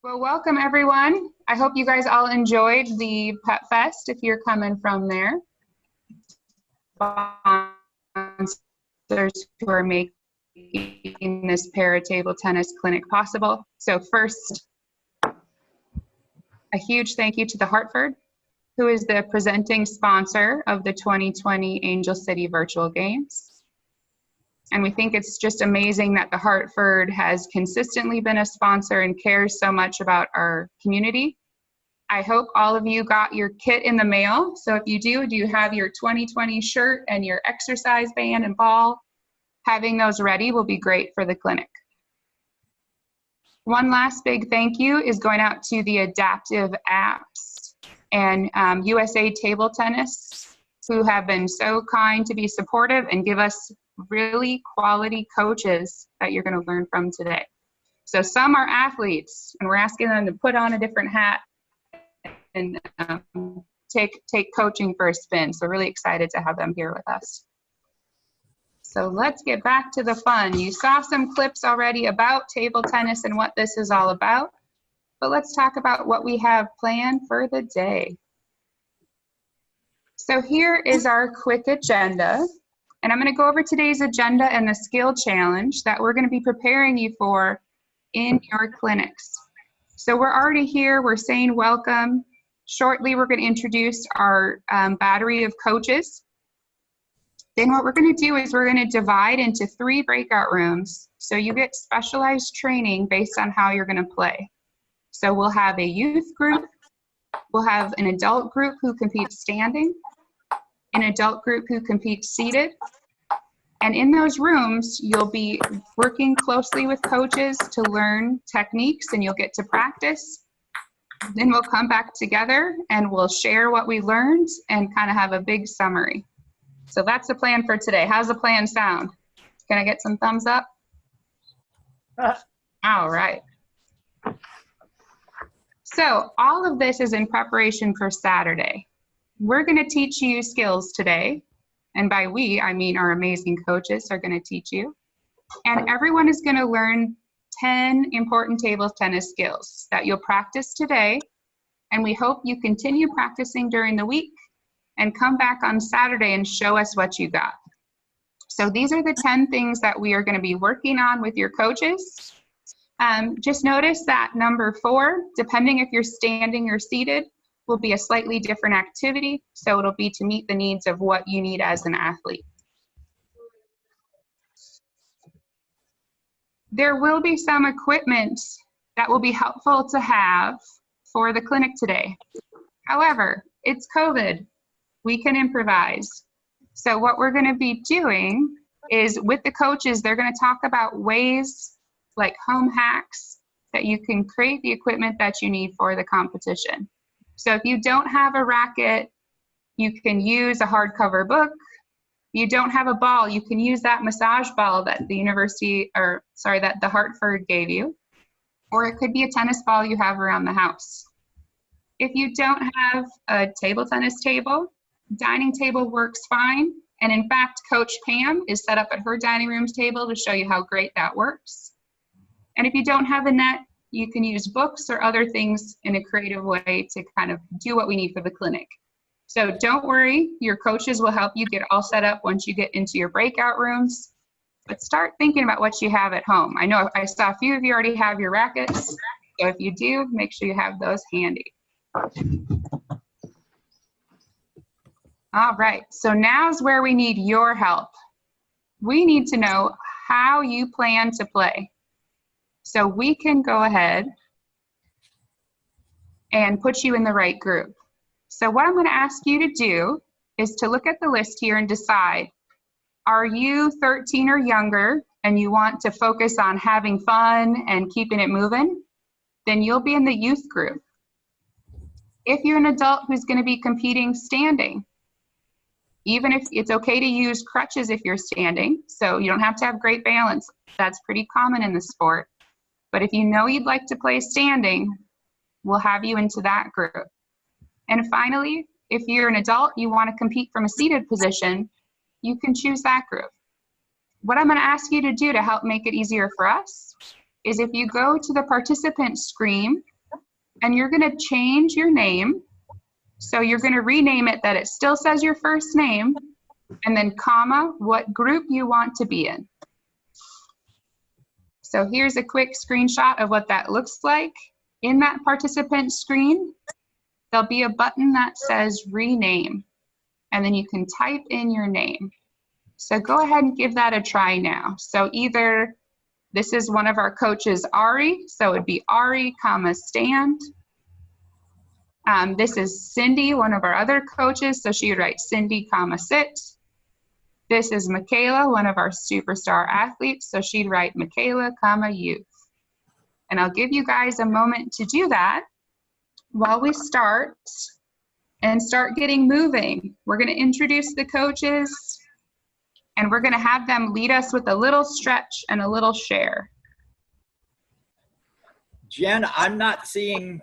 Well, welcome everyone. I hope you guys all enjoyed the Pet Fest if you're coming from there. Sponsors who are making this para table tennis clinic possible. So first, a huge thank you to the Hartford, who is the presenting sponsor of the 2020 Angel City Virtual Games. And we think it's just amazing that the Hartford has consistently been a sponsor and cares so much about our community. I hope all of you got your kit in the mail. So if you do you have your 2020 shirt and your exercise band and ball? Having those ready will be great for the clinic. One last big thank you is going out to the Adaptive Apps and USA Table Tennis, who have been so kind to be supportive and give us really quality coaches that you're going to learn from today. So some are athletes, and we're asking them to put on a different hat and take coaching for a spin. So really excited to have them here with us. So let's get back to the fun. You saw some clips already about table tennis and what this is all about, but let's talk about what we have planned for the day. So here is our quick agenda. And I'm going to go over today's agenda and the skill challenge that we're going to be preparing you for in your clinics. So we're already here. We're saying welcome. Shortly, we're going to introduce our battery of coaches. Then what we're going to do is we're going to divide into 3 breakout rooms. So you get specialized training based on how you're going to play. So we'll have a youth group. We'll have an adult group who competes standing, an adult group who competes seated. And in those rooms, you'll be working closely with coaches to learn techniques, and you'll get to practice. Then we'll come back together and we'll share what we learned and kind of have a big summary. So that's the plan for today. How's the plan sound? Can I get some thumbs up? All right. So all of this is in preparation for Saturday. We're going to teach you skills today. And by we, I mean our amazing coaches are going to teach you. And everyone is going to learn 10 important table tennis skills that you'll practice today. And we hope you continue practicing during the week and come back on Saturday and show us what you got. So these are the 10 things that we are going to be working on with your coaches. Just notice that number 4, depending if you're standing or seated, will be a slightly different activity, so it'll be to meet the needs of what you need as an athlete. There will be some equipment that will be helpful to have for the clinic today. However, it's COVID. We can improvise. So what we're going to be doing is with the coaches, they're going to talk about ways like home hacks that you can create the equipment that you need for the competition. So if you don't have a racket, you can use a hardcover book. If you don't have a ball, you can use that massage ball that that the Hartford gave you. Or it could be a tennis ball you have around the house. If you don't have a table tennis table, dining table works fine. And in fact, Coach Pam is set up at her dining room table to show you how great that works. And if you don't have a net, you can use books or other things in a creative way to kind of do what we need for the clinic. So don't worry, your coaches will help you get all set up once you get into your breakout rooms. But start thinking about what you have at home. I know I saw a few of you already have your rackets. So if you do, make sure you have those handy. All right, so now's where we need your help. We need to know how you plan to play. So we can go ahead and put you in the right group. So what I'm going to ask you to do is to look at the list here and decide, are you 13 or younger and you want to focus on having fun and keeping it moving? Then you'll be in the youth group. If you're an adult who's going to be competing standing, even if it's okay to use crutches if you're standing, so you don't have to have great balance. That's pretty common in the sport. But if you know you'd like to play standing, we'll have you into that group. And finally, if you're an adult, you want to compete from a seated position, you can choose that group. What I'm going to ask you to do to help make it easier for us is if you go to the participant screen and you're going to change your name. So you're going to rename it that it still says your first name, and then comma, what group you want to be in. So here's a quick screenshot of what that looks like. In that participant screen, there'll be a button that says rename, and then you can type in your name. So go ahead and give that a try now. So either this is one of our coaches, Ari, so it'd be Ari, comma, stand. This is Cindy, one of our other coaches, so she would write Cindy, comma, sit. This is Michaela, one of our superstar athletes, so she'd write Michaela, comma, youth. And I'll give you guys a moment to do that while we start and start getting moving. We're going to introduce the coaches, and we're going to have them lead us with a little stretch and a little share. Jen, I'm not seeing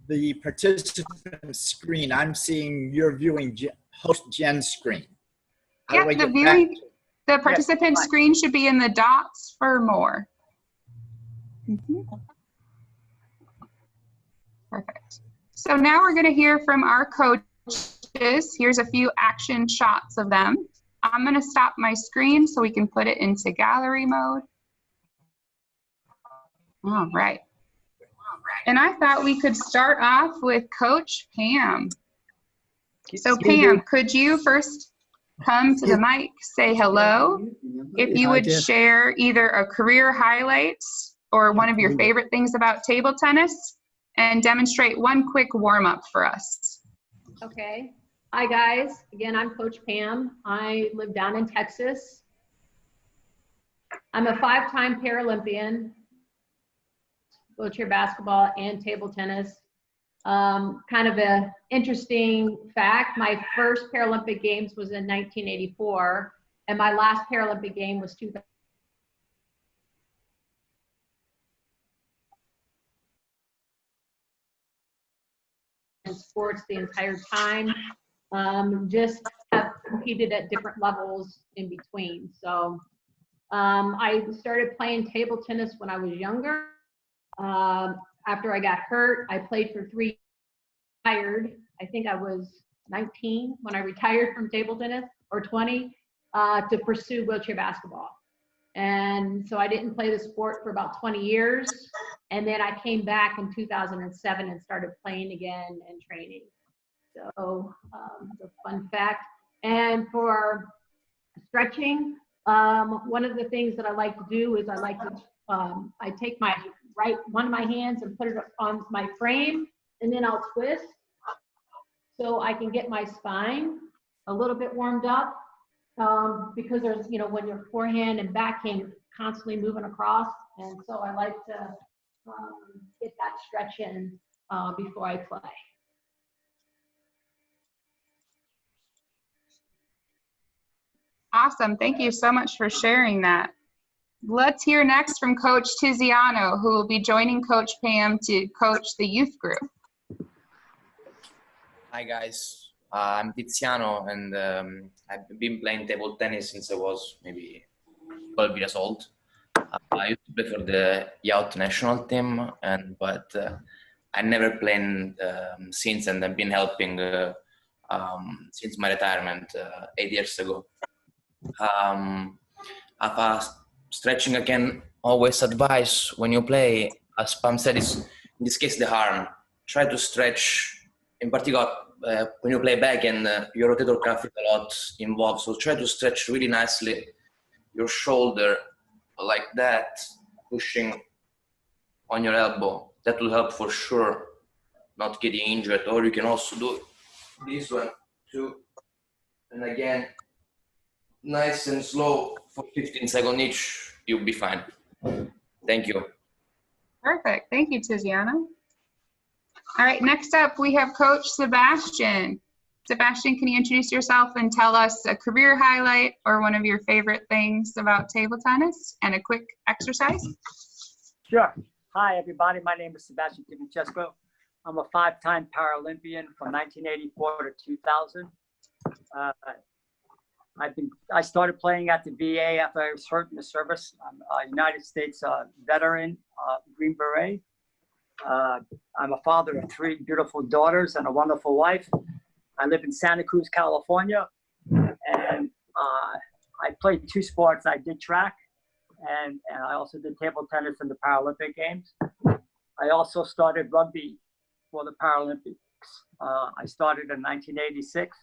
the participant screen. I'm seeing you're viewing host Jen's screen. Yeah, the participant screen should be in the dots for more. Perfect. So now we're going to hear from our coaches. Here's a few action shots of them. I'm going to stop my screen so we can put it into gallery mode. All right. And I thought we could start off with Coach Pam. So Pam, could you first come to the mic, say hello? If you would share either a career highlight or one of your favorite things about table tennis, and demonstrate one quick warm-up for us. Okay. Hi guys, again, I'm Coach Pam. I live down in Texas. I'm a 5-time Paralympian, wheelchair basketball and table tennis. Kind of an interesting fact, my first Paralympic Games was in 1984, and my last Paralympic game was 2000. Sports the entire time. Just have competed at different levels in between. So I started playing table tennis when I was younger. After I got hurt, I played for 3 years. I think I was 19 when I retired from table tennis, or 20, to pursue wheelchair basketball. And so I didn't play the sport for about 20 years. And then I came back in 2007 and started playing again and training. So it's a fun fact. And for stretching, one of the things that I like to do is I like to, I take my one of my hands and put it on my frame, and then I'll twist so I can get my spine a little bit warmed up, because there's, you know, when your forehand and backhand constantly moving across. And so I like to get that stretch in before I play. Awesome. Thank you so much for sharing that. Let's hear next from Coach Tiziano, who will be joining Coach Pam to coach the youth group. Hi guys, I'm Tiziano, and I've been playing table tennis since I was maybe 12 years old. I used to play for the youth national team, but I never played since, and I've been helping since my retirement 8 years ago. Stretching, I can always advise when you play, as Pam said, is in this case the arm. Try to stretch, in particular when you play backhand, your rotator cuff is a lot involved, so try to stretch really nicely your shoulder like that, pushing on your elbow. That will help for sure, not getting injured. Or you can also do this one too, and again, nice and slow for 15 seconds each, you'll be fine. Thank you. Perfect. Thank you, Tiziano. All right, next up we have Coach Sebastian. Sebastian, can you introduce yourself and tell us a career highlight or one of your favorite things about table tennis and a quick exercise? Sure. Hi, everybody. My name is Sebastian Chesco. I'm a 5-time Paralympian from 1984 to 2000. I started playing at the VA after I was hurt in the service. I'm a United States veteran, Green Beret. I'm a father of 3 beautiful daughters and a wonderful wife. I live in Santa Cruz, California, and I played 2 sports. I did track, and I also did table tennis in the Paralympic Games. I also started rugby for the Paralympics. I started in 1986.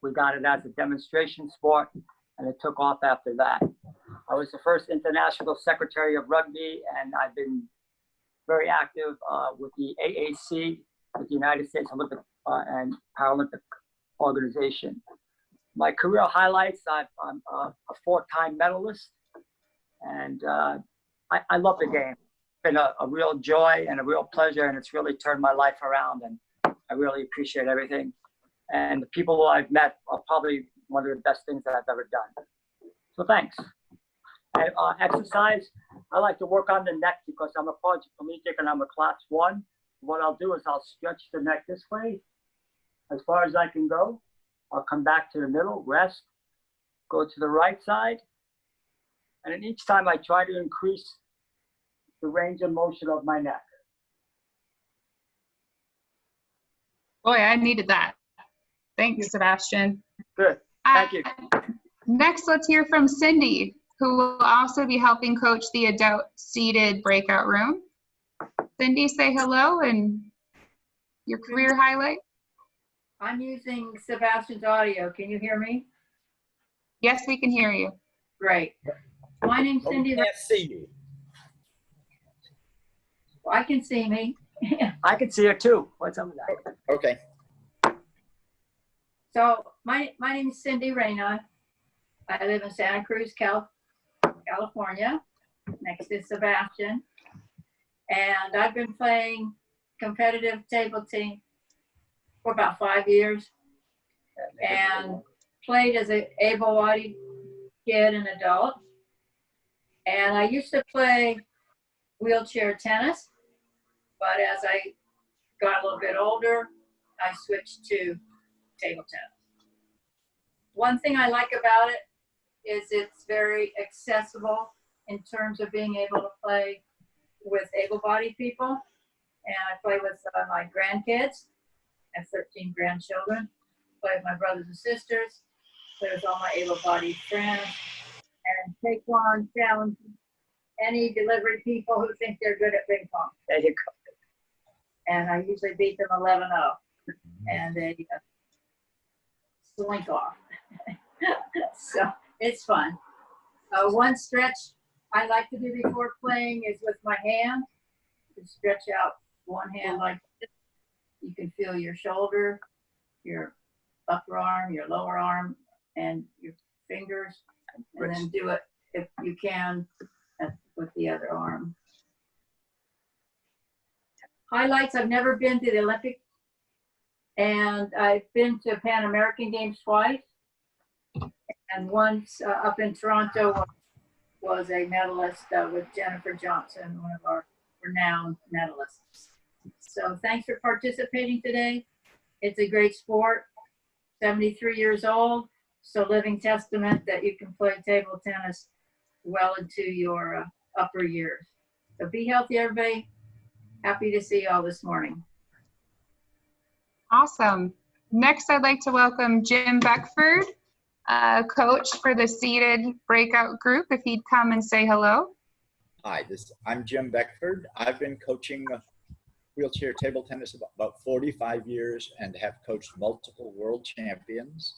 We got it as a demonstration sport, and it took off after that. I was the first international secretary of rugby, and I've been very active with the AAC, with the United States Olympic and Paralympic Organization. My career highlights, I'm a 4-time medalist, and I love the game. It's been a real joy and a real pleasure, and it's really turned my life around, and I really appreciate everything. And the people who I've met are probably one of the best things that I've ever done. So thanks. And exercise, I like to work on the neck because I'm a quadriplegic and I'm a class 1. What I'll do is I'll stretch the neck this way as far as I can go. I'll come back to the middle, rest, go to the right side. And then each time I try to increase the range of motion of my neck. Boy, I needed that. Thanks, Sebastian. Good, thank you. Next, let's hear from Cindy, who will also be helping coach the adult seated breakout room. Cindy, say hello and your career highlight. I'm using Sebastian's audio. Can you hear me? Yes, we can hear you. Great. My name's Cindy. I can't see you. I can see me. I can see it too. What's up with that? Okay. So my name is Cindy Reyna. I live in Santa Cruz, California, next to Sebastian. And I've been playing competitive table tennis for about 5 years and played as an able-bodied kid and adult. And I used to play wheelchair tennis, but as I got a little bit older, I switched to table tennis. One thing I like about it is it's very accessible in terms of being able to play with able-bodied people. And I play with my grandkids. I have 13 grandchildren. Play with my brothers and sisters. Play with all my able-bodied friends. And take on challenges any delivery people who think they're good at ping pong. There you go. And I usually beat them 11-0. And they slink off. So it's fun. One stretch I like to do before playing is with my hand. To stretch out one hand like this. You can feel your shoulder, your upper arm, your lower arm, and your fingers. And then do it if you can with the other arm. Highlights, I've never been to the Olympics, and I've been to Pan American Games twice, and once up in Toronto was a medalist with Jennifer Johnson, one of our renowned medalists. So thanks for participating today. It's a great sport. 73 years old, so living testament that you can play table tennis well into your upper years. So be healthy, everybody. Happy to see you all this morning. Awesome. Next, I'd like to welcome Jim Beckford, coach for the seated breakout group, if he'd come and say hello. Hi, I'm Jim Beckford. I've been coaching wheelchair table tennis about 45 years and have coached multiple world champions.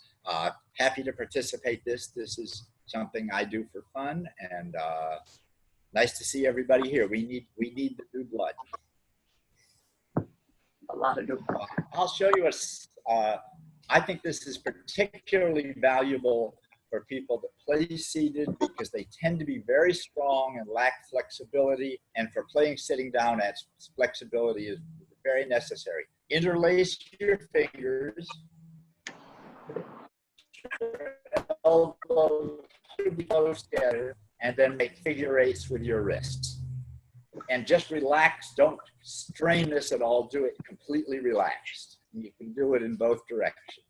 Happy to participate. This is something I do for fun, and nice to see everybody here. We need the new blood. A lot of new blood. I'll show you I think this is particularly valuable for people that play seated because they tend to be very strong and lack flexibility. And for playing sitting down, flexibility is very necessary. Interlace your fingers. Elbows should be close together, and then make figure eights with your wrists. And just relax. Don't strain this at all. Do it completely relaxed. You can do it in both directions.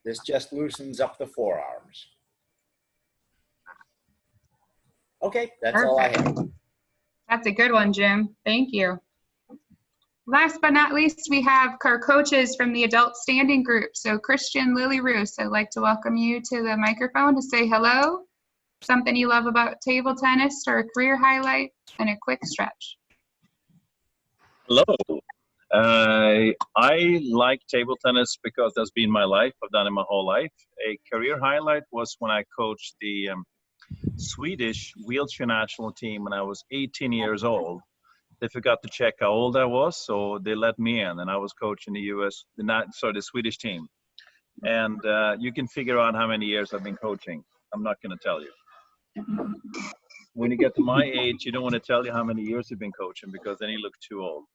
This just loosens up the forearms. Okay, that's all I have. That's a good one, Jim. Thank you. Last but not least, we have our coaches from the adult standing group. So Christian Lillieroos, I'd like to welcome you to the microphone to say hello, something you love about table tennis or a career highlight, and a quick stretch. Hello. I like table tennis because that's been my life. I've done it my whole life. A career highlight was when I coached the Swedish wheelchair national team when I was 18 years old. They forgot to check how old I was, so they let me in, and I was coaching the Swedish team. And you can figure out how many years I've been coaching. I'm not going to tell you. When you get to my age, you don't want to tell you how many years you've been coaching because then you look too old.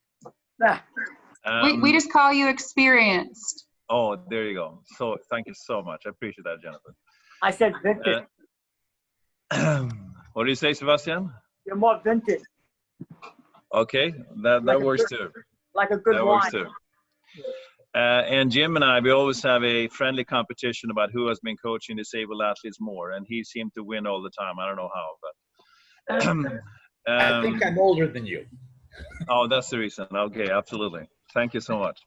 We just call you experienced. Oh, there you go. So thank you so much. I appreciate that, Jennifer. I said vintage. What do you say, Sebastian? You're more vintage. Okay, that works too. Like a good that wine. Works too. And Jim and I, we always have a friendly competition about who has been coaching disabled athletes more, and he seemed to win all the time. I don't know how, but I think I'm older than you. Oh, that's the reason. Okay, absolutely. Thank you so much.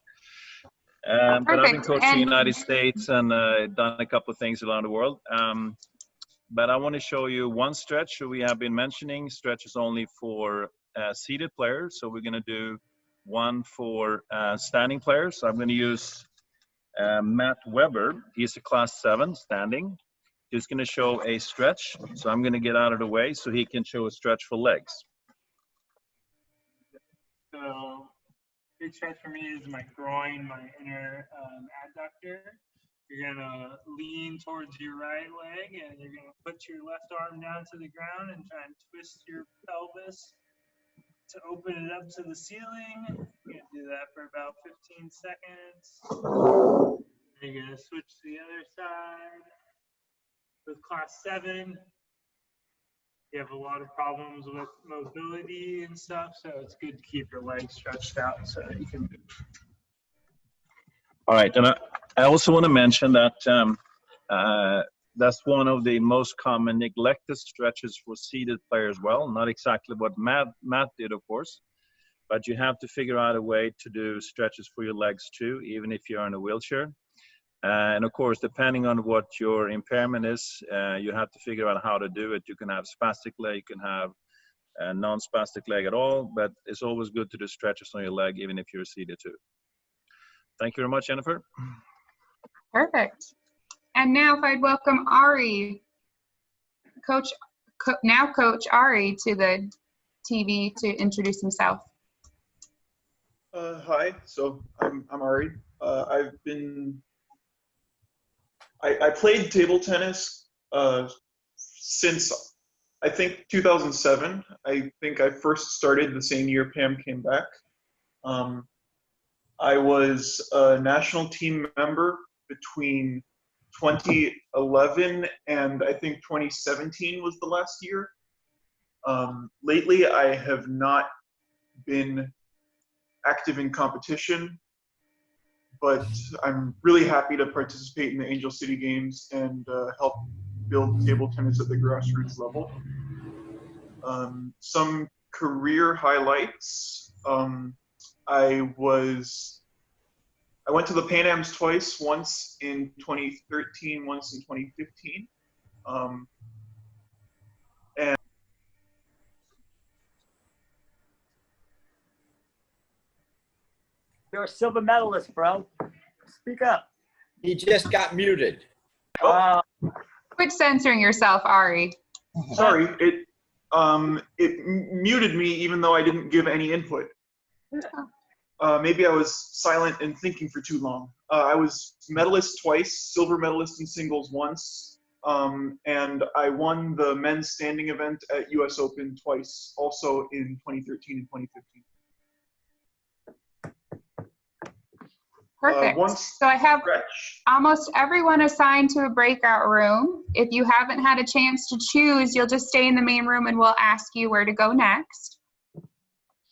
But I've been coaching in the United States and done a couple of things around the world. But I want to show you one stretch we have been mentioning. Stretch is only for seated players. So we're going to do one for standing players. So I'm going to use Matt Weber. He's a class 7 standing. He's going to show a stretch. So I'm going to get out of the way so he can show a stretch for legs. So big stretch for me is my groin, my inner adductor. You're gonna lean towards your right leg and you're gonna put your left arm down to the ground and try and twist your pelvis to open it up to the ceiling. You're gonna do that for about 15 seconds. Then you're gonna switch to the other side. With class 7, you have a lot of problems with mobility and stuff, so it's good to keep your legs stretched out so that you can move. All right, and I also want to mention that that's one of the most common neglected stretches for seated players. Well, not exactly what Matt did, of course, but you have to figure out a way to do stretches for your legs too, even if you're in a wheelchair. And of course, depending on what your impairment is, you have to figure out how to do it. You can have spastic leg, you can have a non-spastic leg at all, but it's always good to do stretches on your leg, even if you're seated too. Thank you very much, Jennifer. Perfect. And now if I'd welcome Ari, Coach Ari to the TV to introduce himself. Hi, so I'm Ari. I played table tennis since I think 2007. I think I first started the same year Pam came back. I was a national team member between 2011 and I think 2017 was the last year. Lately, I have not been active in competition, but I'm really happy to participate in the Angel City Games and help build table tennis at the grassroots level. Some career highlights. I went to the Pan Ams twice, once in 2013, once in 2015. And you're a silver medalist, bro. Speak up. He just got muted. Quit censoring yourself, Ari. Sorry, it muted me even though I didn't give any input. Maybe I was silent and thinking for too long. I was medalist twice, silver medalist in singles once, and I won the men's standing event at US Open twice, also in 2013 and 2015. Perfect. So I have almost everyone assigned to a breakout room. If you haven't had a chance to choose, you'll just stay in the main room and we'll ask you where to go next.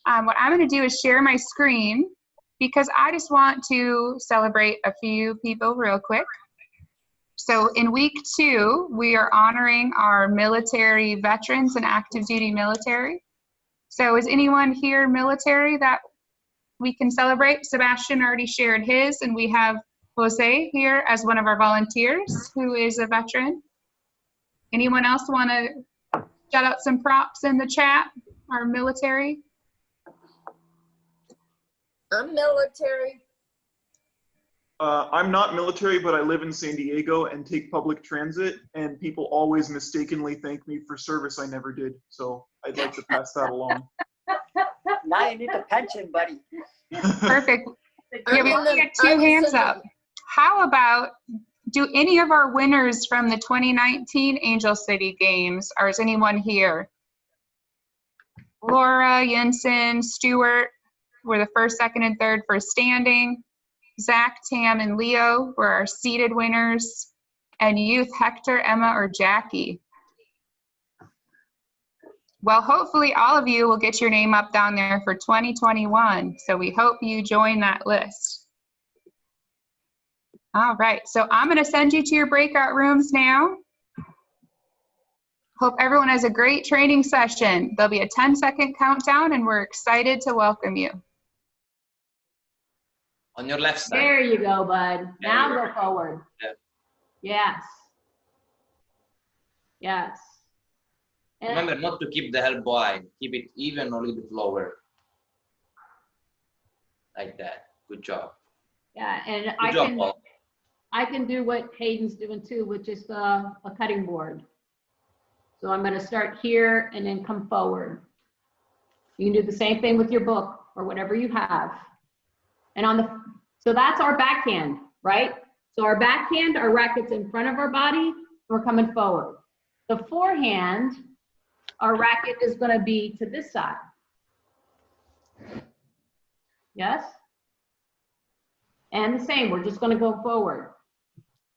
What I'm going to do is share my screen because I just want to celebrate a few people real quick. So in week 2, we are honoring our military veterans and active duty military. So is anyone here military that we can celebrate? Sebastian already shared his, and we have Jose here as one of our volunteers who is a veteran. Anyone else want to shout out some props in the chat? Our military? I'm military. I'm not military, but I live in San Diego and take public transit, and people always mistakenly thank me for service I never did. So I'd like to pass that along. Now you need the pension, buddy. Perfect. Yeah, we only got 2 hands up. How about, do any of our winners from the 2019 Angel City Games, or is anyone here? Laura, Jensen, Stewart were the first, second, and third for standing. Zach, Tam, and Leo were our seated winners. And youth, Hector, Emma, or Jackie. Well, hopefully all of you will get your name up down there for 2021. So we hope you join that list. All right, so I'm going to send you to your breakout rooms now. Hope everyone has a great training session. There'll be a 10-second countdown, and we're excited to welcome you. On your left side. There you go, bud. Now go forward. Yeah. Yes. Yes. And Remember not to keep the elbow high. Keep it even or a little bit lower. Like that. Good job. yeah, and Good job, Paul. I can do what Hayden's doing too, which is a cutting board. So I'm going to start here and then come forward. You can do the same thing with your book or whatever you have. And so that's our backhand, right? So our backhand, our racket's in front of our body, we're coming forward. The forehand, our racket is going to be to this side. Yes? And the same, we're just going to go forward.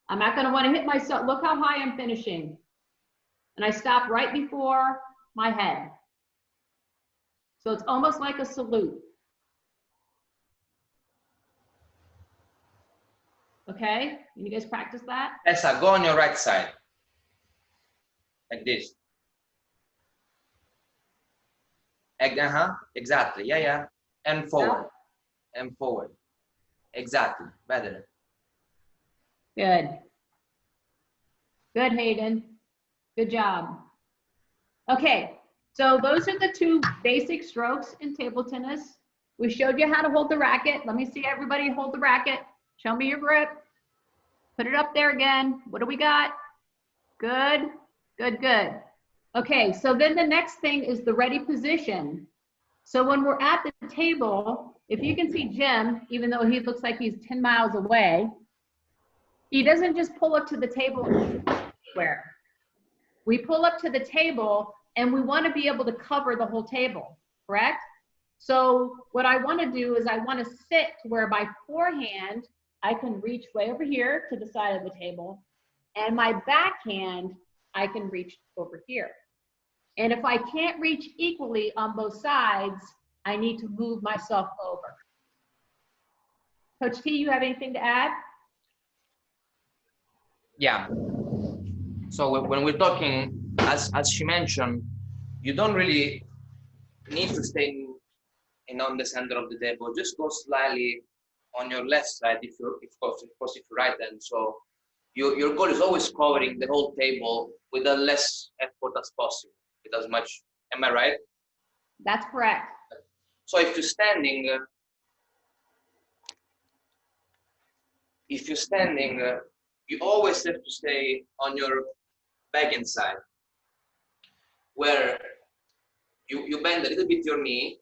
I'm not going to want to hit myself. Look how high I'm finishing. And I stop right before my head. So it's almost like a salute. Okay, can you guys practice that? Tessa, go on your right side. Like this. Exactly. Yeah. And forward. And forward. Exactly. Better. Good. Good, Hayden. Good job. Okay, so those are the 2 basic strokes in table tennis. We showed you how to hold the racket. Let me see everybody hold the racket. Show me your grip. Put it up there again. What do we got? Good, good, good. Okay, so then the next thing is the ready position. So when we're at the table, if you can see Jim, even though he looks like he's 10 miles away, he doesn't just pull up to the table anywhere. We pull up to the table and we want to be able to cover the whole table, correct? So what I want to do is I want to sit to where my forehand, I can reach way over here to the side of the table, and my backhand, I can reach over here. And if I can't reach equally on both sides, I need to move myself over. Coach T, you have anything to add? Yeah. So when we're talking, as she mentioned, you don't really need to stay on the center of the table. Just go slightly on your left side if you're right hand. So your goal is always covering the whole table with the less effort as possible. With as much. Am I right? That's correct. So if you're standing, you always have to stay on your backhand side, where you bend a little bit your knee,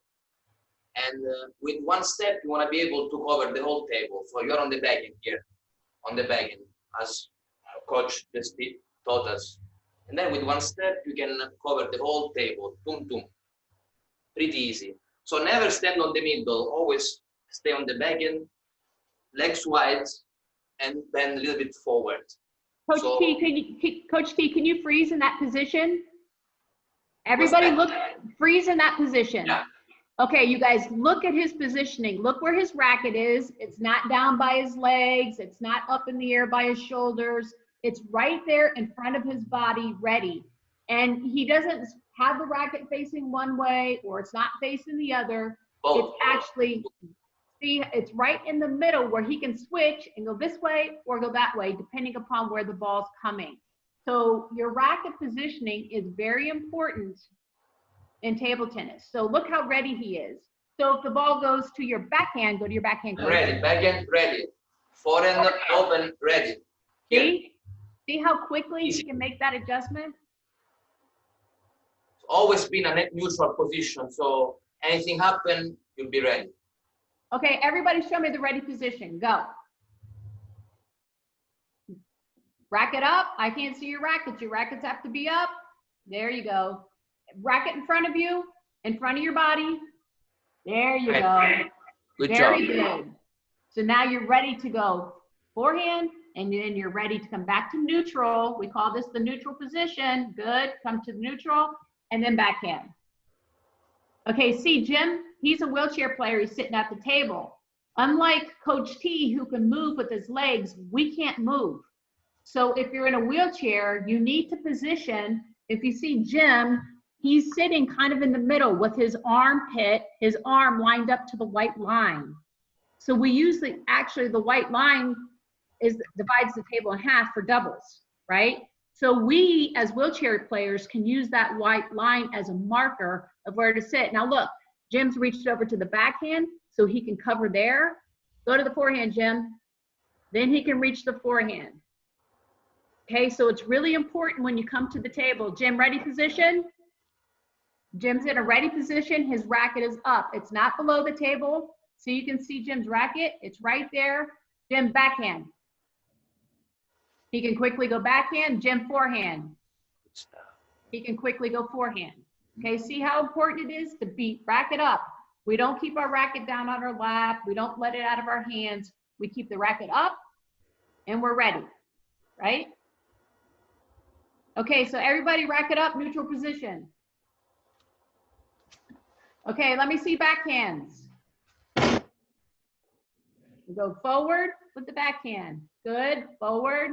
and with one step you want to be able to cover the whole table. So you're on the backhand here, on the backhand, as coach just taught us. And then with one step you can cover the whole table, tum tum, pretty easy. So never stand on the middle, always stay on the backhand, legs wide, and bend a little bit forward. Coach T, can you freeze in that position? Everybody look, freeze in that position. Yeah. Okay, you guys, look at his positioning. Look where his racket is. It's not down by his legs. It's not up in the air by his shoulders. It's right there in front of his body, ready. And he doesn't have the racket facing one way or it's not facing the other. Both. It's actually, see, it's right in the middle where he can switch and go this way or go that way, depending upon where the ball's coming. So your racket positioning is very important in table tennis. So look how ready he is. So if the ball goes to your backhand, go to your backhand. Ready, backhand, ready. Forehand, open, ready. See? See how quickly he can make that adjustment? It's always been a neutral position, so anything happen, you'll be ready. Okay, everybody show me the ready position. Go. Racket up. I can't see your rackets. Your rackets have to be up. There you go. Racket in front of you, in front of your body. There you go. Good Very job. good. So now you're ready to go forehand, and then you're ready to come back to neutral. We call this the neutral position. Good. Come to neutral, and then backhand. Okay, see, Jim, he's a wheelchair player. He's sitting at the table. Unlike Coach T, who can move with his legs, we can't move. So if you're in a wheelchair, you need to position. If you see Jim, he's sitting kind of in the middle with his armpit, his arm lined up to the white line. So we usually, actually the white line divides the table in half for doubles, right? So we as wheelchair players can use that white line as a marker of where to sit. Now look, Jim's reached over to the backhand so he can cover there. Go to the forehand, Jim. Then he can reach the forehand. Okay, so it's really important when you come to the table. Jim, ready position? Jim's in a ready position. His racket is up. It's not below the table. So you can see Jim's racket. It's right there. Jim, backhand. He can quickly go backhand. Jim, forehand. He can quickly go forehand. Okay, see how important it is to beat racket up. We don't keep our racket down on our lap. We don't let it out of our hands. We keep the racket up and we're ready, right? Okay, so everybody racket up, neutral position. Okay, let me see backhands. We go forward with the backhand. Good, forward.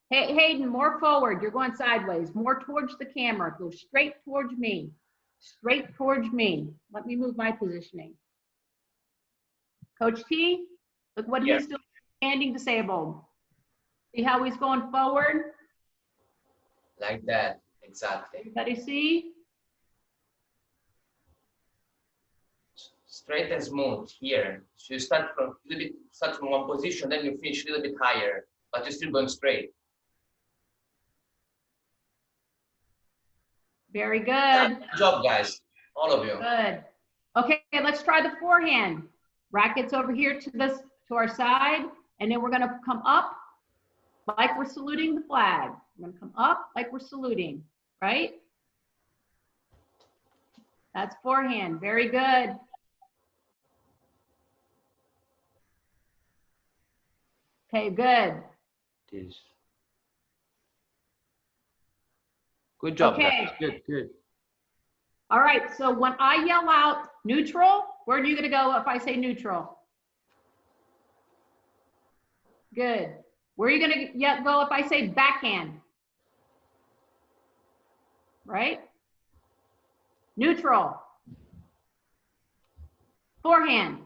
Hey, Hayden, more forward. You're going sideways, more towards the camera. Go straight towards me. Straight towards me. Let me move my positioning. Coach T, look what he's doing, standing disabled. See how he's going forward? Like that, exactly. Everybody see? Straight and smooth here. So you start from a little bit, start from one position, then you finish a little bit higher, but you're still going straight. Very good. Yeah, good job, guys, all of you. Good. Okay, let's try the forehand. Rackets over here to our side, and then we're gonna come up like we're saluting the flag. We're gonna come up like we're saluting, right? That's forehand. Very good. Okay, good. Good job, Okay. guys. Good, good. All right, so when I yell out neutral, where are you gonna go if I say neutral? Good. Where are you gonna go if I say backhand? Right? Neutral. Forehand.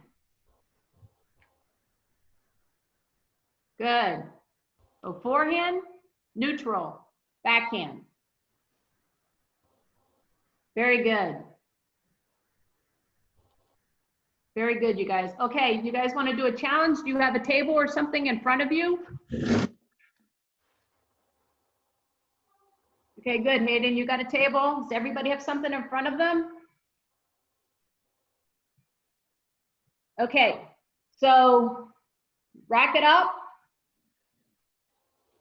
Good. So forehand, neutral, backhand. Very good. Very good, you guys. Okay, you guys want to do a challenge? Do you have a table or something in front of you? Okay, good. Hayden, you got a table? Does everybody have something in front of them? Okay, so rack it up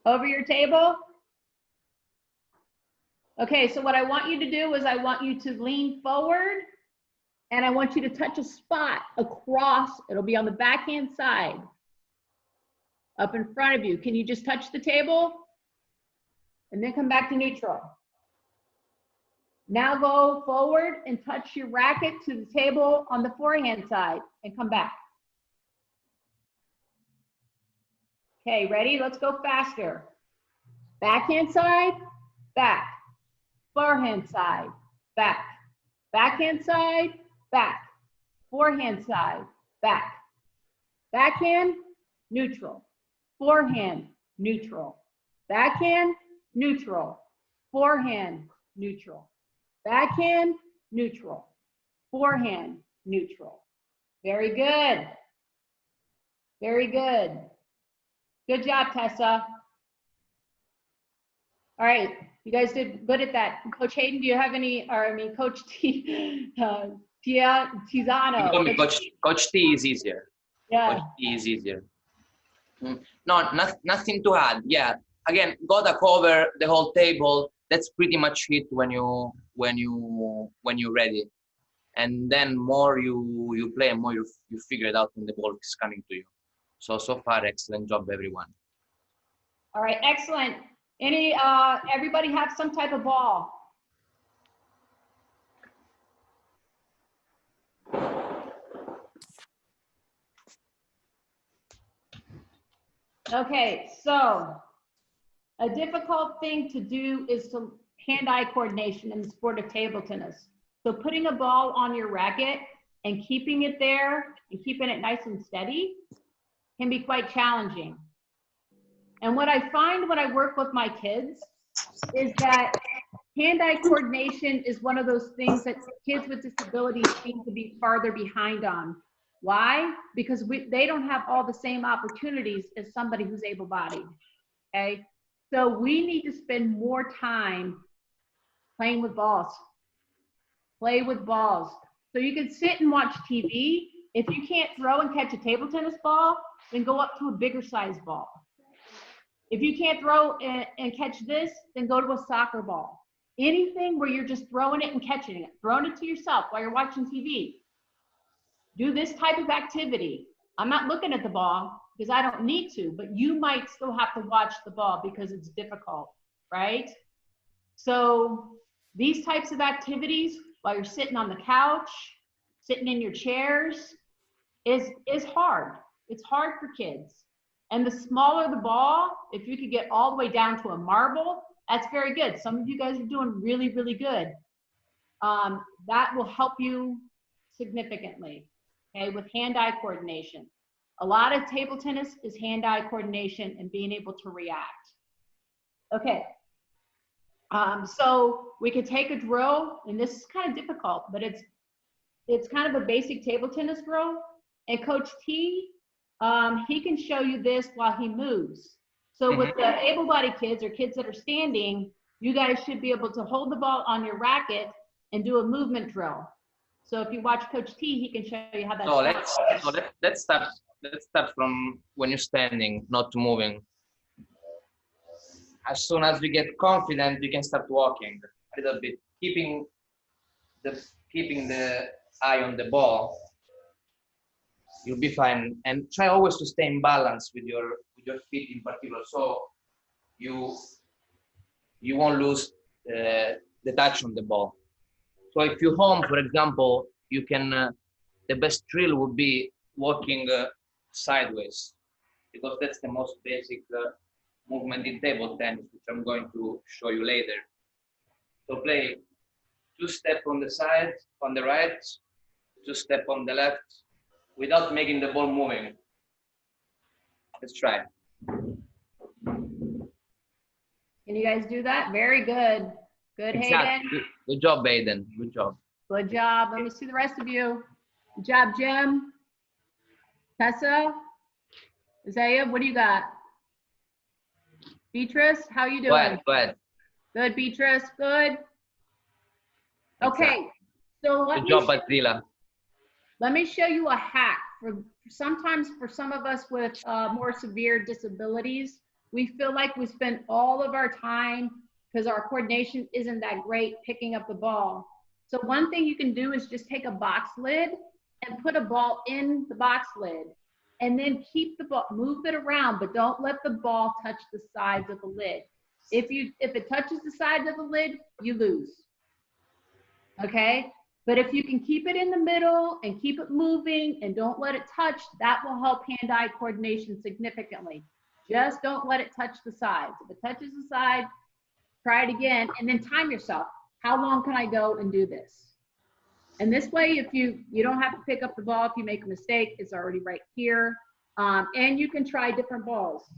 over your table. Okay, so what I want you to do is I want you to lean forward and I want you to touch a spot across. It'll be on the backhand side up in front of you. Can you just touch the table? And then come back to neutral. Now go forward and touch your racket to the table on the forehand side and come back. Okay, ready? Let's go faster. Backhand side, back. forehand side, back. Backhand side, back. Forehand side, back. Backhand, neutral. Forehand, neutral. Backhand, neutral. Forehand, neutral. Backhand, neutral. Forehand, neutral. Very good. Very good. Good job, Tessa. All right, you guys did good at that. Coach Hayden, do you have any, or I mean, Coach Tizano. Coach T is easier. Yeah. Coach T is easier. No, nothing to add. Yeah, again, gotta cover the whole table. That's pretty much it when you're ready. And then more you play, more you figure it out when the ball is coming to you. So far, excellent job, everyone. All right, excellent. Everybody have some type of ball? Okay, so a difficult thing to do is to hand-eye coordination in the sport of table tennis. So putting a ball on your racket and keeping it there and keeping it nice and steady can be quite challenging. And what I find when I work with my kids is that hand-eye coordination is one of those things that kids with disabilities seem to be farther behind on. Why? Because they don't have all the same opportunities as somebody who's able-bodied, okay? So we need to spend more time playing with balls. Play with balls. So you can sit and watch TV. If you can't throw and catch a table tennis ball, then go up to a bigger size ball. If you can't throw and catch this, then go to a soccer ball. Anything where you're just throwing it and catching it, throwing it to yourself while you're watching TV. Do this type of activity. I'm not looking at the ball because I don't need to, but you might still have to watch the ball because it's difficult, right? So these types of activities while you're sitting on the couch, sitting in your chairs is hard. It's hard for kids. And the smaller the ball, if you could get all the way down to a marble, that's very good. Some of you guys are doing really, really good. That will help you significantly, okay, with hand-eye coordination. A lot of table tennis is hand-eye coordination and being able to react. Okay, so we could take a drill, and this is kind of difficult, but it's kind of a basic table tennis drill. And Coach T, he can show you this while he moves. So with the able-bodied kids or kids that are standing, you guys should be able to hold the ball on your racket and do a movement drill. So if you watch Coach T, he can show you how that's done. Let's start from when you're standing, not moving. As soon as you get confident, you can start walking a little bit, keeping the eye on the ball. You'll be fine, and try always to stay in balance with your feet in particular, so you won't lose the touch on the ball. So if you're home, for example, you can the best drill would be walking sideways, because that's the most basic movement in table tennis, which I'm going to show you later. So play 2 steps on the side, on the right, 2 steps on the left, without making the ball moving. Let's try. Can you guys do that? Very good. Good, exactly. Hayden. Good job, Hayden. Good job. Good job. Let me see the rest of you. Good job, Jim. Tessa? Isaiah, what do you got? Beatrice, how you doing? Go ahead. Good, Beatrice. Good. Okay. So good job, Batrila. Let me show you a hack. Sometimes for some of us with more severe disabilities, we feel like we spend all of our time because our coordination isn't that great picking up the ball. So one thing you can do is just take a box lid and put a ball in the box lid, and then keep the ball, move it around, but don't let the ball touch the sides of the lid. If it touches the sides of the lid, you lose. Okay? But if you can keep it in the middle and keep it moving and don't let it touch, that will help hand-eye coordination significantly. Just don't let it touch the sides. If it touches the side, try it again, and then time yourself. how long can I go and do this? And this way, if you don't have to pick up the ball, if you make a mistake, it's already right here. And you can try different balls.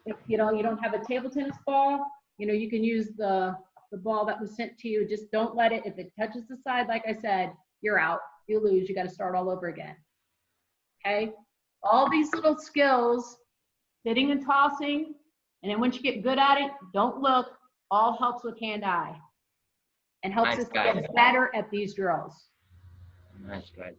If you don't have a table tennis ball, you can use the ball that was sent to you. Just don't let it, if it touches the side, like I said, you're out, you lose, you got to start all over again. Okay, all these little skills, sitting and tossing, and then once you get good at it, don't look, all helps with hand-eye and helps us get better at these drills. Nice, guys.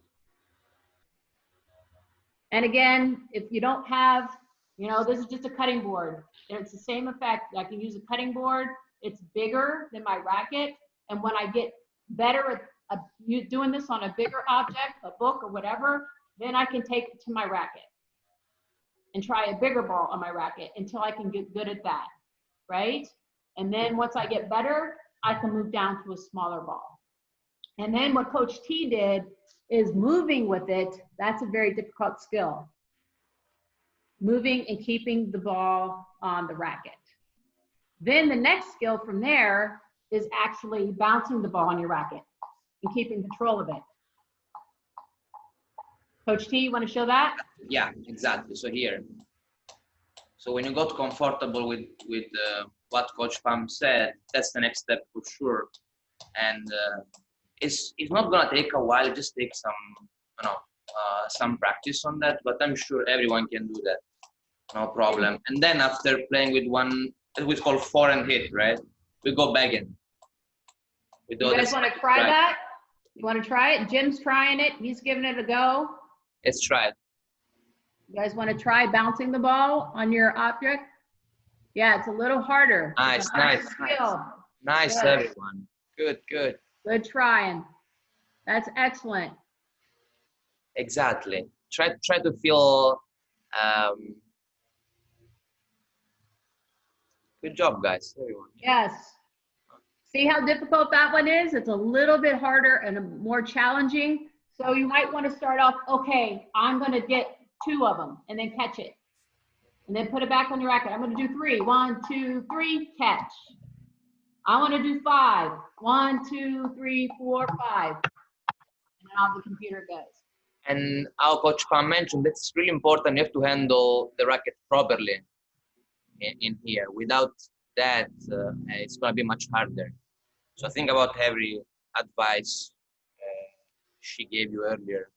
And again, if you don't have, this is just a cutting board. It's the same effect. I can use a cutting board. It's bigger than my racket. And when I get better at doing this on a bigger object, a book or whatever, then I can take it to my racket and try a bigger ball on my racket until I can get good at that, right? And then once I get better, I can move down to a smaller ball. And then what Coach T did is moving with it. That's a very difficult skill. Moving and keeping the ball on the racket. Then the next skill from there is actually bouncing the ball on your racket and keeping control of it. Coach T, you want to show that? Yeah, exactly. So here. So when you got comfortable with what Coach Pam said, that's the next step for sure. And it's not gonna take a while. It just takes some practice on that. But I'm sure everyone can do that, no problem. And then after playing with one, we call forehand hit, right? We go backhand. You guys want to try that? You want to try it? Jim's trying it. He's giving it a go. Let's try it. You guys want to try bouncing the ball on your object? Yeah, it's a little harder. Nice, nice, nice, everyone. Good, good. Good trying. That's excellent. Exactly. Try to feel. Good job, guys, everyone. Yes. See how difficult that one is? It's a little bit harder and more challenging. So you might want to start off, okay, I'm going to get 2 of them and then catch it. And then put it back on your racket. I'm going to do 3. 1, 2, 3, catch. I want to do 5. 1, 2, 3, 4, 5. And then off the computer goes. And our Coach Pam mentioned, it's really important. You have to handle the racket properly in here. Without that, it's going to be much harder. So think about every advice she gave you earlier.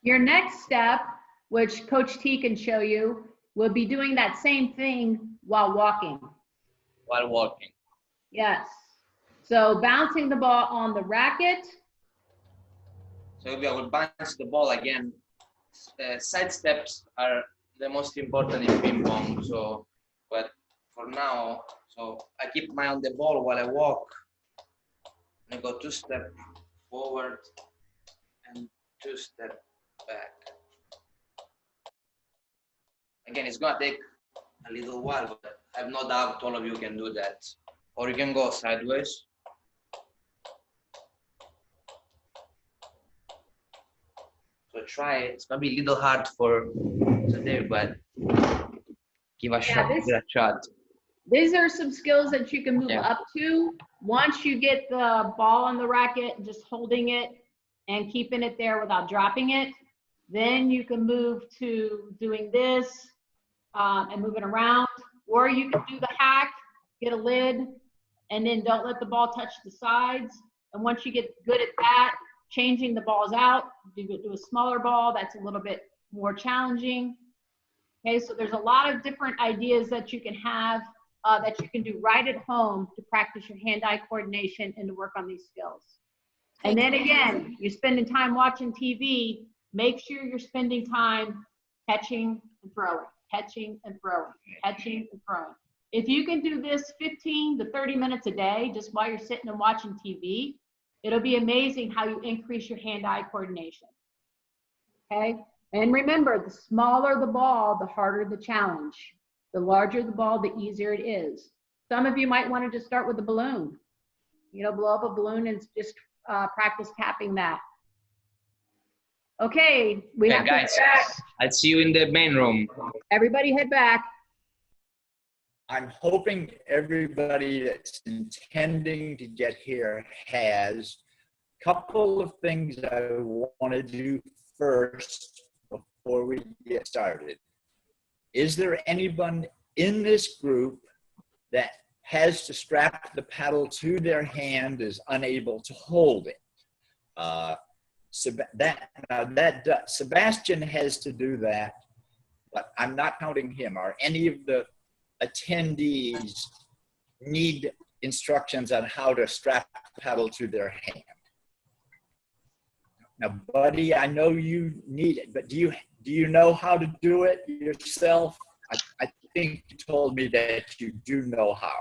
Your next step, which Coach T can show you, will be doing that same thing while walking. While walking. Yes. So bouncing the ball on the racket. So I will bounce the ball again. Side steps are the most important in ping pong. So, but for now, so I keep my eye on the ball while I walk. I go 2 steps forward and 2 steps back. Again, it's gonna take a little while, but I have no doubt all of you can do that. Or you can go sideways. So try it. It's gonna be a little hard for today, but give a shot. Give it a shot. These are some skills that you can move up to. Once you get the ball on the racket, just holding it and keeping it there without dropping it, then you can move to doing this and moving around. Or you can do the hack, get a lid, and then don't let the ball touch the sides. And once you get good at that, changing the balls out, do a smaller ball that's a little bit more challenging. Okay, so there's a lot of different ideas that you can have that you can do right at home to practice your hand-eye coordination and to work on these skills. And then again, you're spending time watching TV, make sure you're spending time catching and throwing, catching and throwing, catching and throwing. If you can do this 15 to 30 minutes a day, just while you're sitting and watching TV, it'll be amazing how you increase your hand-eye coordination, okay? And remember, the smaller the ball, the harder the challenge. The larger the ball, the easier it is. Some of you might want to just start with a balloon. You know, blow up a balloon and just practice tapping that. Okay, we have guys, to head back. I'll see you in the main room. Everybody head back. I'm hoping everybody that's intending to get here has a couple of things I want to do first before we get started. Is there anyone in this group that has to strap the paddle to their hand, is unable to hold it? Sebastian has to do that, but I'm not counting him. Are any of the attendees need instructions on how to strap the paddle to their hand? Now, buddy, I know you need it, but do you know how to do it yourself? I think you told me that you do know how.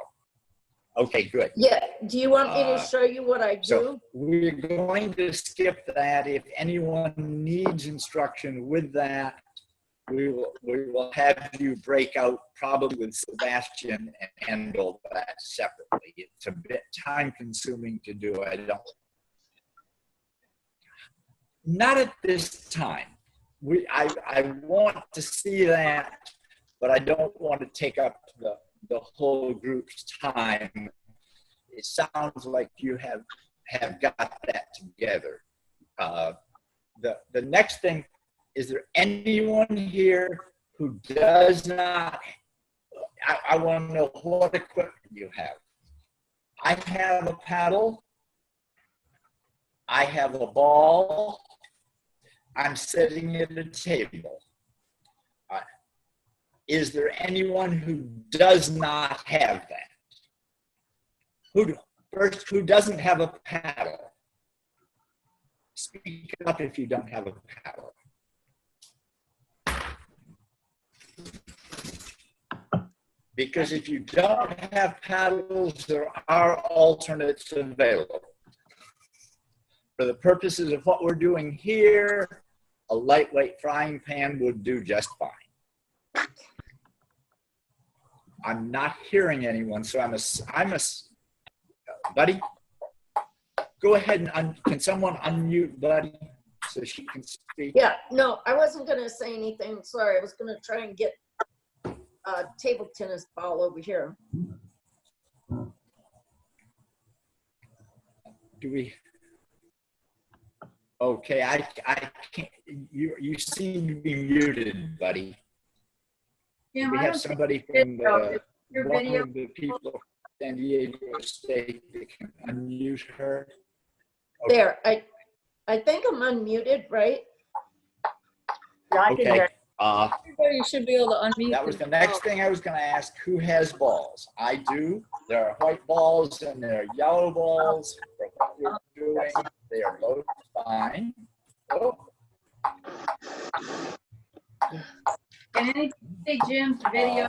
Okay, good. Yeah, do you want me to show you what I do? So we're going to skip that. If anyone needs instruction with that, we will have you break out probably with Sebastian and handle that separately. It's a bit time consuming to do. Not at this time. I want to see that, but I don't want to take up the whole group's time. It sounds like you have got that together. The next thing, is there anyone here who does not, I want to know what equipment you have. I have a paddle. I have a ball. I'm sitting at a table. Is there anyone who does not have that? Who doesn't have a paddle? Speak up if you don't have a paddle. Because if you don't have paddles, there are alternates available. For the purposes of what we're doing here, a lightweight frying pan would do just fine. I'm not hearing anyone, so buddy, go ahead and can someone unmute buddy so she can speak? Yeah, no, I wasn't going to say anything. Sorry, I was going to try and get a table tennis ball over here. Do we? Okay, I can't. You seem to be muted, buddy. Yeah, we have somebody from one of the people from San Diego State that can unmute her. Okay. There, I think I'm unmuted, right? Yeah, I can hear. Everybody should be able to unmute. That was the next thing I was going to ask. Who has balls? I do. There are white balls and there are yellow balls. For what we're doing, they are both fine. Oh. Can I see Jim's video?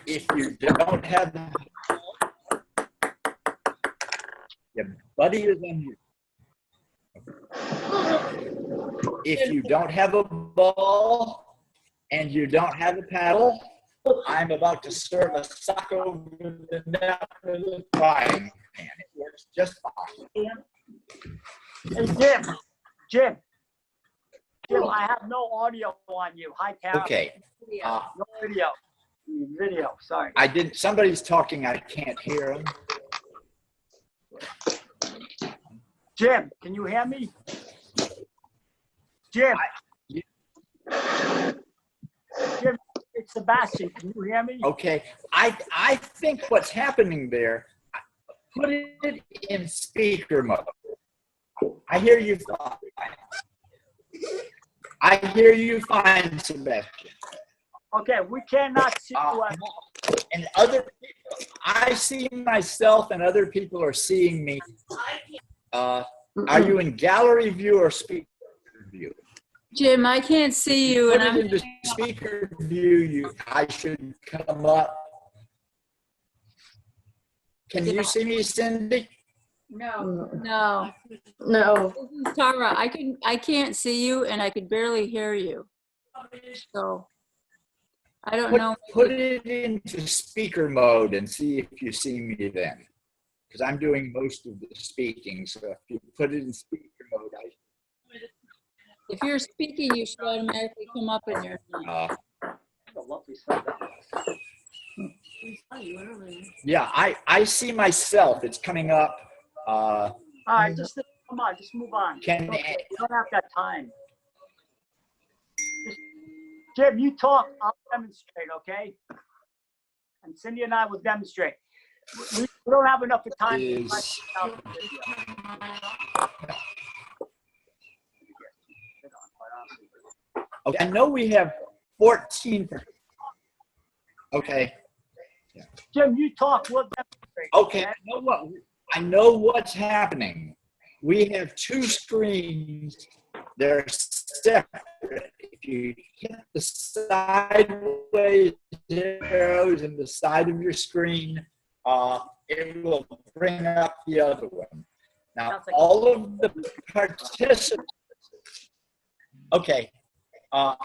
If you don't have, your buddy is on you. If you don't have a ball and you don't have a paddle, I'm about to serve a sock over the net with a frying pan. It works just fine. Hey, Jim, I have no audio on you. Hi, Carol. Okay. No video. Video, sorry. I didn't. Somebody's talking. I can't hear them. Jim, can you hear me? Jim. Jim, it's Sebastian. Can you hear me? Okay. I think what's happening there, put it in speaker mode. I hear you fine. I hear you fine, Sebastian. Okay, we cannot see you at all. And other people, I see myself and other people are seeing me. Are you in gallery view or speaker view? Jim, I can't see you. Put And it into speaker view. I should come up. Can you see me, Cindy? No. No. No. This is Tara. I can't see you and I could barely hear you. So I don't know. Put it into speaker mode and see if you see me then. Because I'm doing most of the speaking. So if you put it in speaker mode, If you're speaking, you should automatically come up in your Yeah, I see myself. It's coming up. All right, come on, just move on. Can You don't have that time. Jim, you talk, I'll demonstrate, okay? And Cindy and I will demonstrate. We don't have enough time. Okay, I know we have 14. Okay. Yeah. Jim, you talk, we'll demonstrate. Okay, I know what's happening. We have two screens. They're separate. If you hit the sideways arrows in the side of your screen, it will bring up the other one. Now, all of the participants, okay, but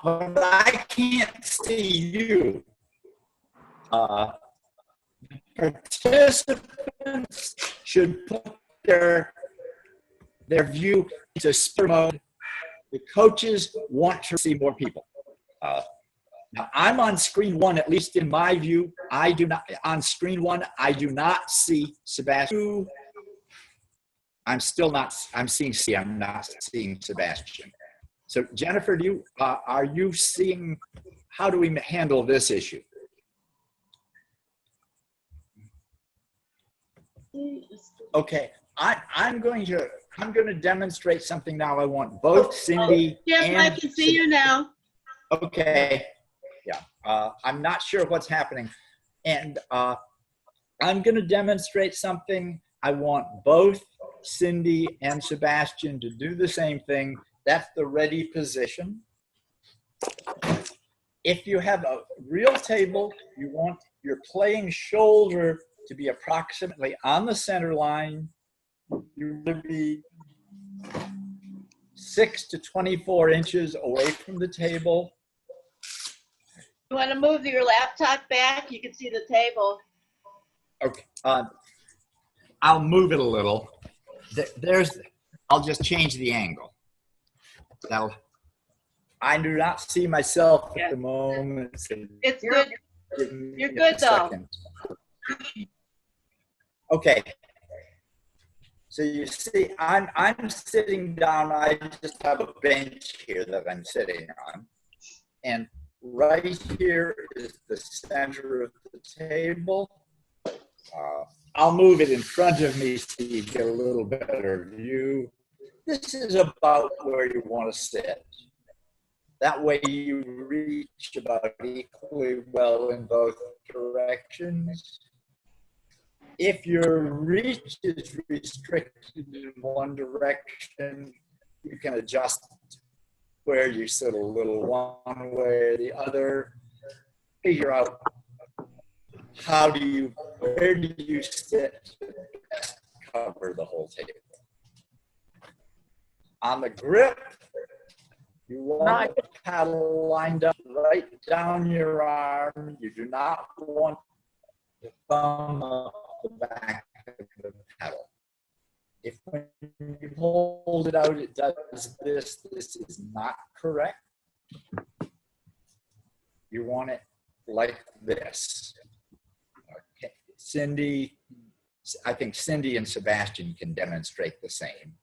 I can't see you. Participants should put their view into spur mode. The coaches want to see more people. Now I'm on screen one, at least in my view. I do not on screen one. I do not see Sebastian. I'm still not. I'm seeing C. I'm not seeing Sebastian. So Jennifer, are you seeing? How do we handle this issue? Okay, I'm going to demonstrate something now. I want both Cindy Jim, I can see you now. Okay, yeah, I'm not sure what's happening. And I'm going to demonstrate something. I want both Cindy and Sebastian to do the same thing. That's the ready position. If you have a real table, you want your playing shoulder to be approximately on the center line. You're going to be 6 to 24 inches away from the table. You want to move your laptop back? You can see the table. Okay, I'll move it a little. I'll just change the angle. I do not see myself at the moment. So it's good. You're good though. Okay. So you see, I'm sitting down. I just have a bench here that I'm sitting on, and right here is the center of the table. I'll move it in front of me so you get a little better view. This is about where you want to sit. That way you reach about equally well in both directions. If your reach is restricted in one direction, you can adjust where you sit a little one way or the other. Figure out where do you sit to best cover the whole table. On the grip, you want the paddle lined up right down your arm. You do not want the thumb up the back of the paddle. If when you hold it out, it does this is not correct. You want it like this. Okay, Cindy, I think Cindy and Sebastian can demonstrate the same.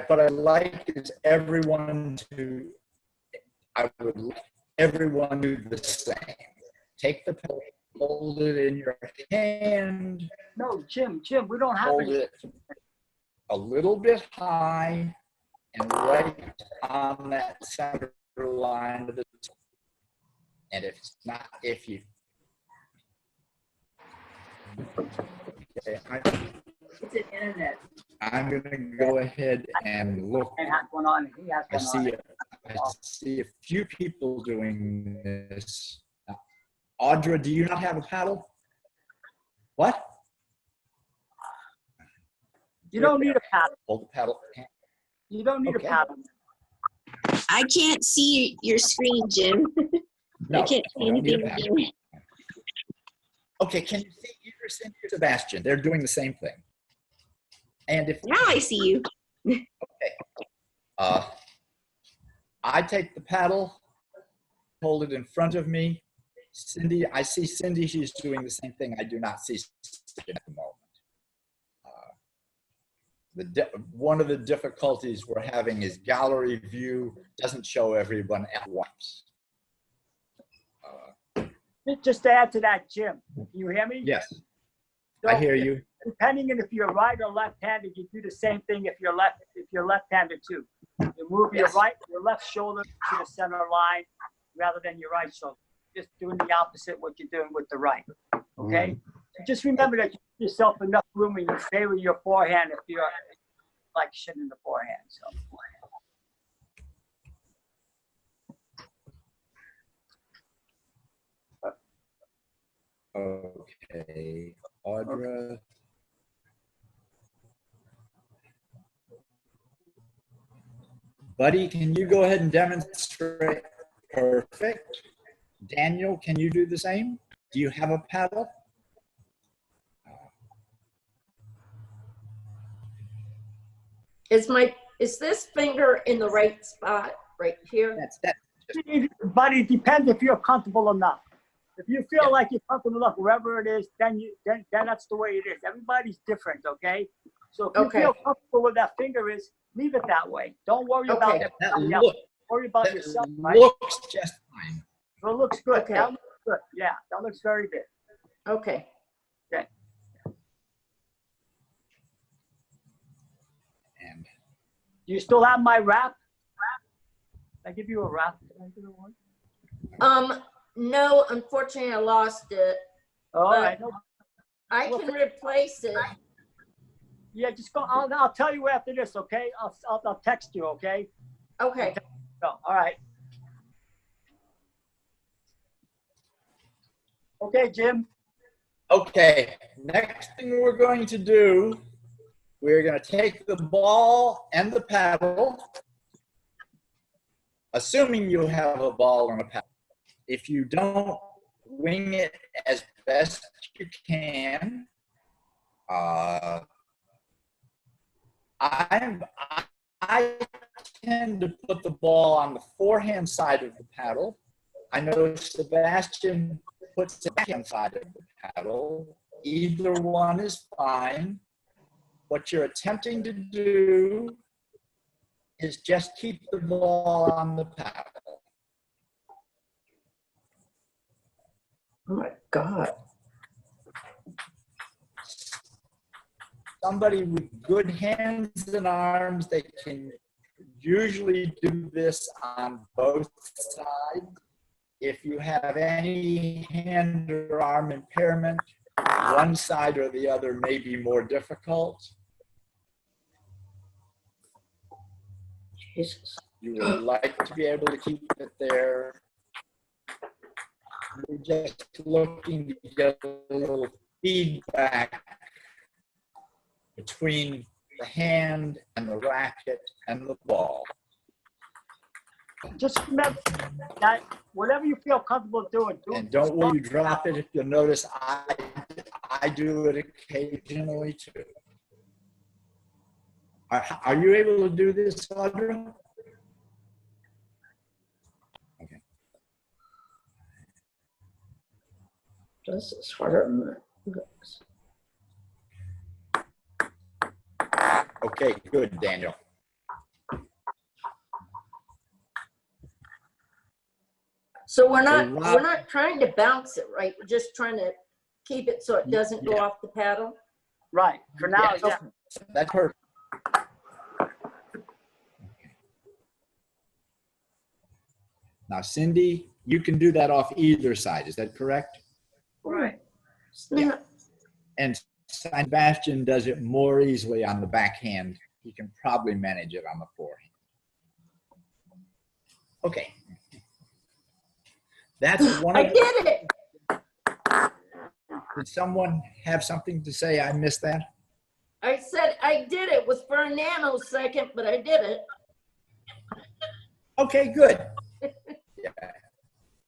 What I'd like is everyone to, I would like everyone to do the same. Take the paddle, hold it in your hand. No, Jim, we don't have hold it a little bit high and right on that center line of the table. And if it's not, if you, okay, It's an internet. I'm going to go ahead and look. I see a few people doing this. Audra, do you not have a paddle? What? You don't need a paddle. Hold the paddle. You don't need a paddle. I can't see your screen, Jim. No, I can't see anything. Okay, can you see either Cindy or Sebastian? They're doing the same thing. And if now I see you. Okay. I take the paddle, hold it in front of me, Cindy, I see Cindy, she's doing the same thing. I do not see Sebastian at the moment. One of the difficulties we're having is gallery view doesn't show everyone at once. Just to add to that, Jim, can you hear me? Yes, So, I hear you. Depending on if you're right or left-handed, you do the same thing if you're left-handed too. You move your left shoulder to the center line rather than your right shoulder. Just doing the opposite what you're doing with the right. Okay? So just remember that you give yourself enough room and you favor your forehand if you're like shit in the forehand. So Okay, Audra. Buddy, can you go ahead and demonstrate? Perfect. Daniel, can you do the same? Do you have a paddle? Is this finger in the right spot right here? Buddy, it depends if you're comfortable enough. If you feel like you're comfortable enough wherever it is, then that's the way it is. Everybody's different, okay? So if you feel comfortable where that finger is, leave it that way. Don't worry about it. Worry about yourself. Right? Looks just fine. So it looks good. Okay. That looks good. Yeah, that looks very good. Okay. Okay. And do you still have my wrap? Did I give you a wrap? Did I give you one? No, unfortunately, I lost it. All right. I can replace it. Yeah, just go. I'll tell you after this, okay? I'll text you, okay? Okay. All right. Okay, Jim. Okay, next thing we're going to do, we're going to take the ball and the paddle, assuming you have a ball and a paddle. If you don't, wing it as best you can. I tend to put the ball on the forehand side of the paddle. I know Sebastian puts the backhand side of the paddle. Either one is fine. What you're attempting to do is just keep the ball on the paddle. Oh my God. Somebody with good hands and arms, they can usually do this on both sides. If you have any hand or arm impairment, one side or the other may be more difficult. Jesus. You would like to be able to keep it there. We're just looking to get a little feedback between the hand and the racket and the ball. Just remember that whatever you feel comfortable doing. And don't worry, you drop it. If you'll notice, I do it occasionally too. Are you able to do this, Audra? Okay. This is harder than that looks. Okay, good, Daniel. So we're not trying to bounce it, right? We're just trying to keep it so it doesn't go off the paddle. Right. For now, yeah. That's perfect. Now, Cindy, you can do that off either side. Is that correct? Right. Yeah. And Sebastian does it more easily on the backhand. He can probably manage it on the forehand. Okay. That's one of I did it. Did someone have something to say? I missed that. I said I did it. It was for a nanosecond, but I did it. Okay, good. Yeah.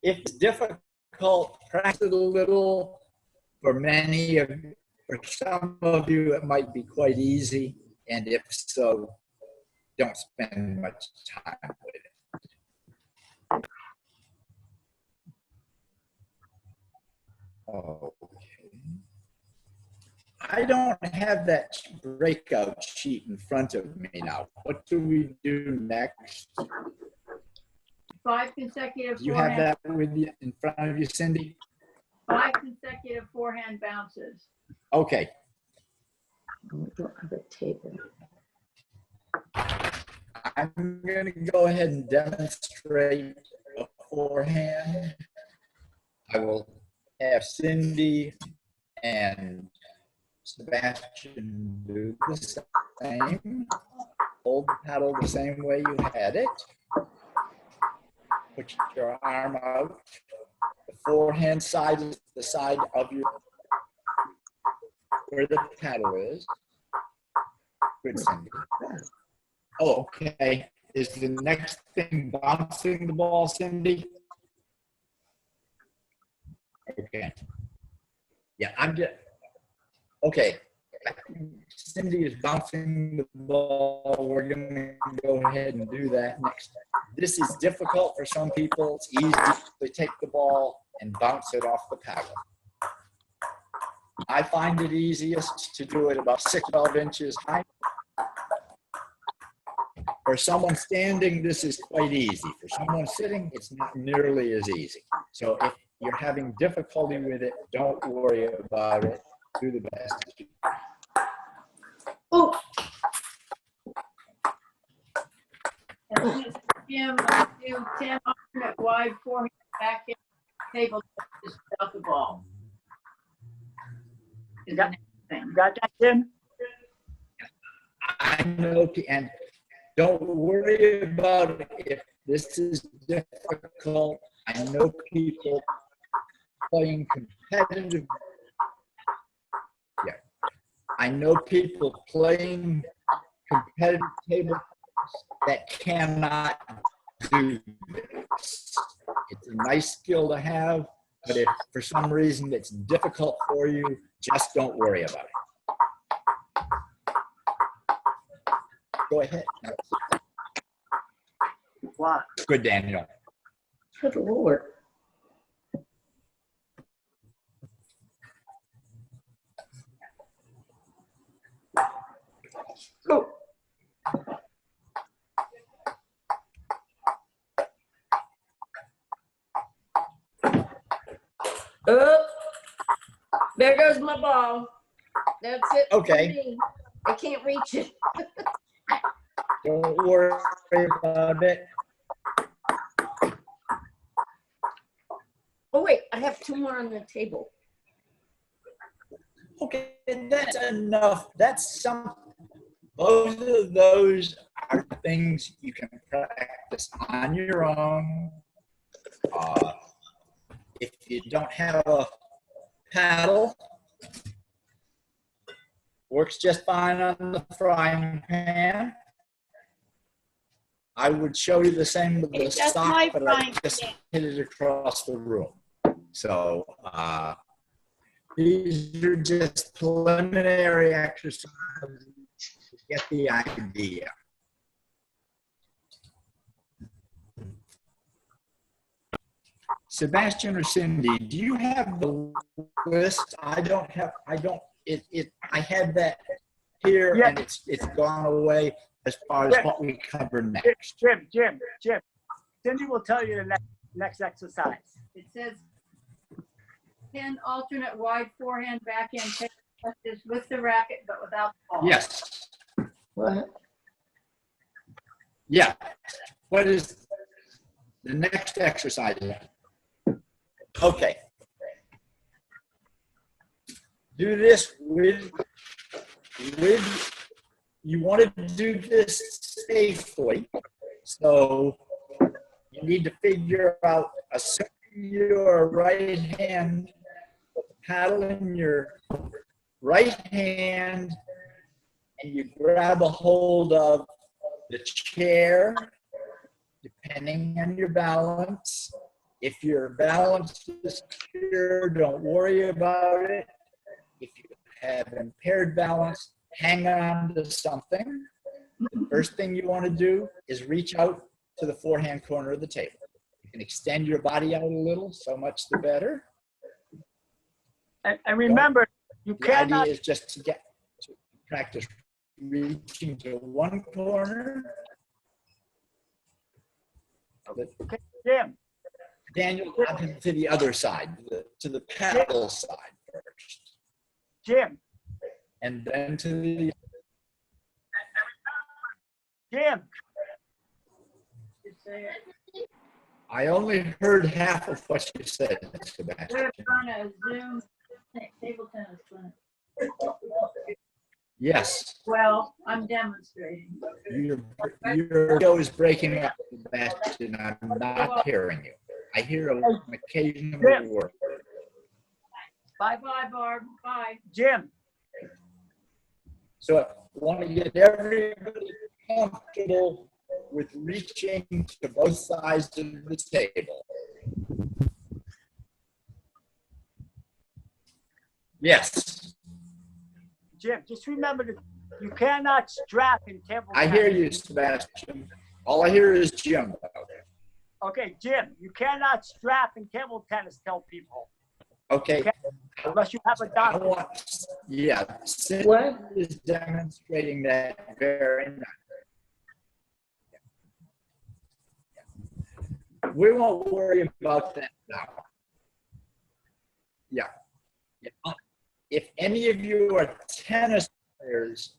If it's difficult, practice it a little. For some of you, it might be quite easy. And if so, don't spend much time with it. Okay. I don't have that breakout sheet in front of me now. What do we do next? 5 consecutive Do you have forehand, that with you in front of you, Cindy? 5 consecutive forehand bounces. Okay. We don't have a table. I'm going to go ahead and demonstrate a forehand. I will have Cindy and Sebastian do the same. Hold the paddle the same way you had it. Put your arm out. The forehand side is the side of your, where the paddle is. Good, Cindy. Oh, okay. Is the next thing bouncing the ball, Cindy? Okay. Yeah, I'm just, okay. Cindy is bouncing the ball. We're going to go ahead and do that next. This is difficult for some people. It's easy to take the ball and bounce it off the paddle. I find it easiest to do it about 12 inches high. For someone standing, this is quite easy. For someone sitting, it's not nearly as easy. So if you're having difficulty with it, don't worry about it. Do the best. Oh, And Jim, do 10 alternate wide forehand backhand table touches without the ball. Is that You got that, Tim? I know, and don't worry about it if this is difficult. I know people playing competitive. Yeah, I know people playing competitive table that cannot do this. It's a nice skill to have, but if for some reason it's difficult for you, just don't worry about it. Go ahead. Wow. Good, Daniel. good Lord. Oh. Oh, there goes my ball. That's it. for Okay. me. I can't reach it. Don't worry about it. Oh, wait, I have 2 more on the table. Okay, that's enough. That's some. Both of those are things you can practice on your own. If you don't have a paddle, works just fine on the frying pan. I would show you the same with the That's sock, my but I frying just pan. hit it across the room. So these are just preliminary exercises to get the idea. Sebastian or Cindy, do you have the list? I had that here, Yeah. and it's gone away as far as what we cover next. Jim. Cindy will tell you the next exercise. It says 10 alternate wide forehand backhand table touches with the racket but without the ball. Yes. What? Yeah. What is the next exercise? Okay. Do this with you want to do this safely, so you need to figure out, assuming your right hand, paddle in your right hand, and you grab a hold of the chair, depending on your balance. If your balance is secure, don't worry about it. If you have impaired balance, hang on to something. The first thing you want to do is reach out to the forehand corner of the table. You can extend your body out a little, so much the better. And remember, you The cannot. idea is just to get to practice reaching to one corner. Okay, Jim. Daniel, to the other side, to the paddle side first. Jim. And then to the... Jim. I only heard half of what you said, Sebastian. We're on a Zoom table tennis clinic. Yes. Well, I'm demonstrating. Your video is breaking up, Sebastian. I'm not hearing you. I hear an occasional word. Bye-bye, Barb. Bye. Jim. So I want to get everybody comfortable with reaching to both sides of the table. Yes. Jim, just remember that you cannot strap in table I tennis. hear you, Sebastian. All I hear is Jim. Okay, Jim, you cannot strap in table tennis, tell people. Okay. Unless you have a doctor. Yeah, Cindy is demonstrating that very nice. We won't worry about that now. Yeah. If any of you are tennis players,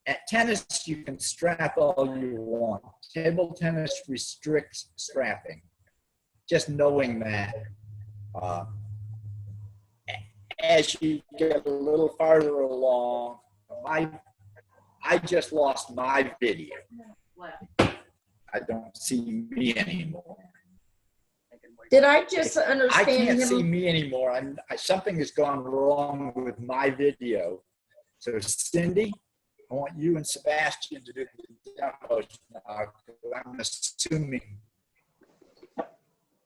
at tennis you can strap all you want. Table tennis restricts strapping. Just knowing that. As you get a little farther along, I just lost my video. I don't see me anymore. Did I just understand I can't him? see me anymore. Something has gone wrong with my video. So Cindy, I want you and Sebastian to do the demos now. I'm assuming.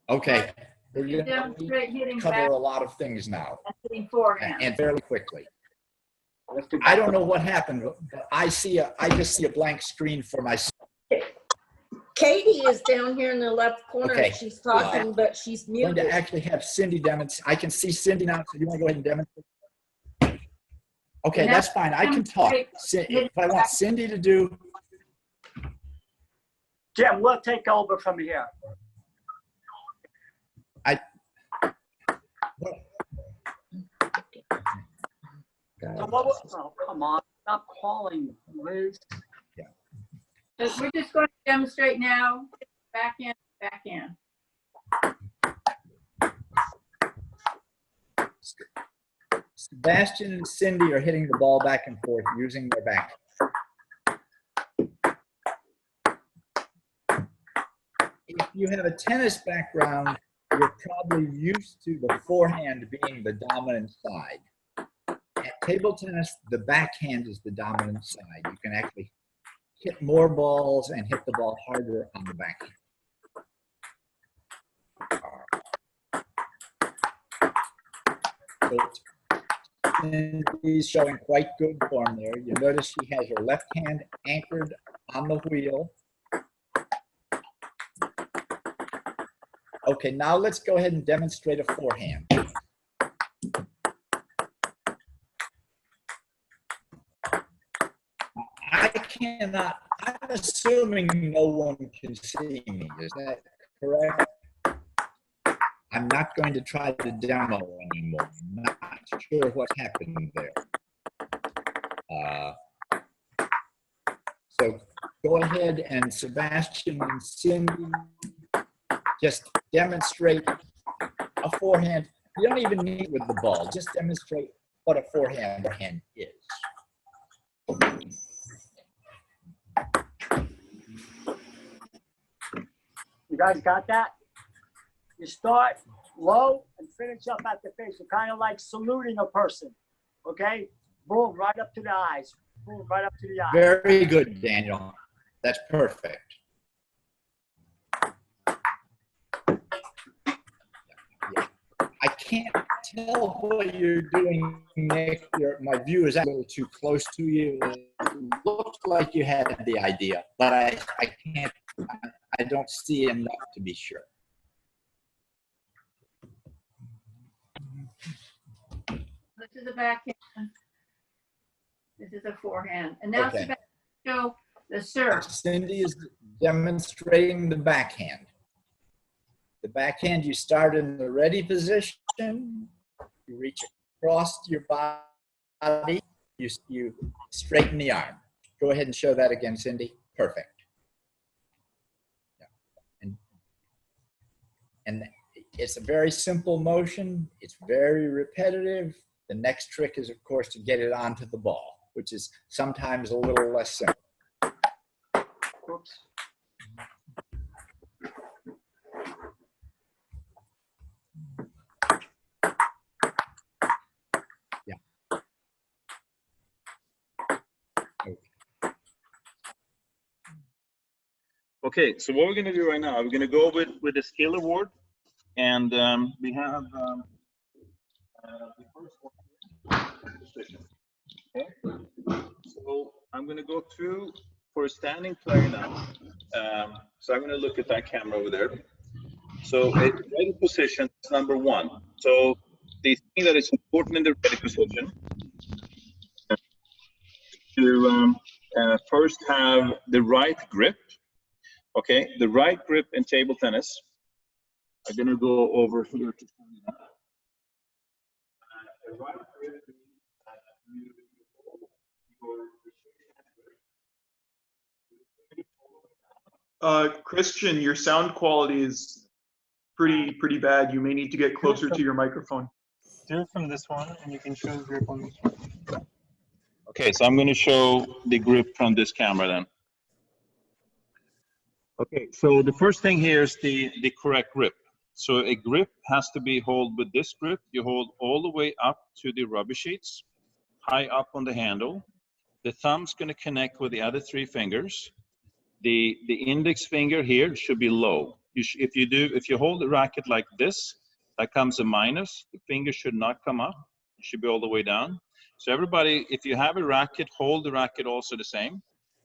Okay. We're going to cover a lot of things now. And fairly quickly. I don't know what happened, but I just see a blank screen for myself. Katie is down here in the left corner. Okay. She's talking, but she's I'm going muted. to actually have Cindy demonstrate. I can see Cindy now, so you want to go ahead and demonstrate? Okay, that's fine. I can talk. If I want Cindy to do... Jim, we'll take over from here. Oh, come on. Stop calling, Liz. We're just going to demonstrate now. Backhand, backhand. Sebastian and Cindy are hitting the ball back and forth using their back. If you have a tennis background, you're probably used to the forehand being the dominant side. At table tennis, the backhand is the dominant side. You can actually hit more balls and hit the ball harder on the backhand. Cindy's showing quite good form there. You notice she has her left hand anchored on the wheel. Okay, now let's go ahead and demonstrate a forehand. I'm assuming no one can see me. Is that correct? I'm not going to try to demo anymore. I'm not sure what's happening there. So go ahead and Sebastian and Cindy just demonstrate a forehand. You don't even need with the ball. Just demonstrate what a forehand is. You guys got that? You start low and finish up at the face. You're kind of like saluting a person, okay? Boom, right up to the eyes. Boom, right up to the eyes. Very good, Daniel. That's perfect. I can't tell what you're doing, Nick. My view is a little too close to you. It looks like you had the idea, but I can't. I don't see enough to be sure. is a backhand. This is a forehand. And now Okay. Sebastian, the serve. Cindy is demonstrating the backhand. The backhand, you start in the ready position, you reach across your body, you straighten the arm. Go ahead and show that again, Cindy. Perfect. Yeah. And it's a very simple motion. It's very repetitive. The next trick is, of course, to get it onto the ball, which is sometimes a little less simple. Oops. Yeah. Okay, so what we're going to do right now, we're going to go with the skill award, and we have the first one. Okay, so I'm going to go through for a standing player now. So I'm going to look at that camera over there. So a ready position is number one. So the thing that is important in the ready position to first have the right grip. Okay, the right grip in table tennis. I'm going to go over here to show you that. The right grip means that you hold your Christian, your sound quality is pretty bad. You may need to get closer to your microphone. Do it from this one, and you can show the grip on this one. Okay, so I'm going to show the grip from this camera then. Okay, so the first thing here is the correct grip. So a grip has to be held with this grip. You hold all the way up to the rubber sheets, high up on the handle. The thumb's going to connect with the other three fingers. The index finger here should be low. If you hold the racket like this, that comes a minus. The finger should not come up. It should be all the way down. So everybody, if you have a racket, hold the racket also the same.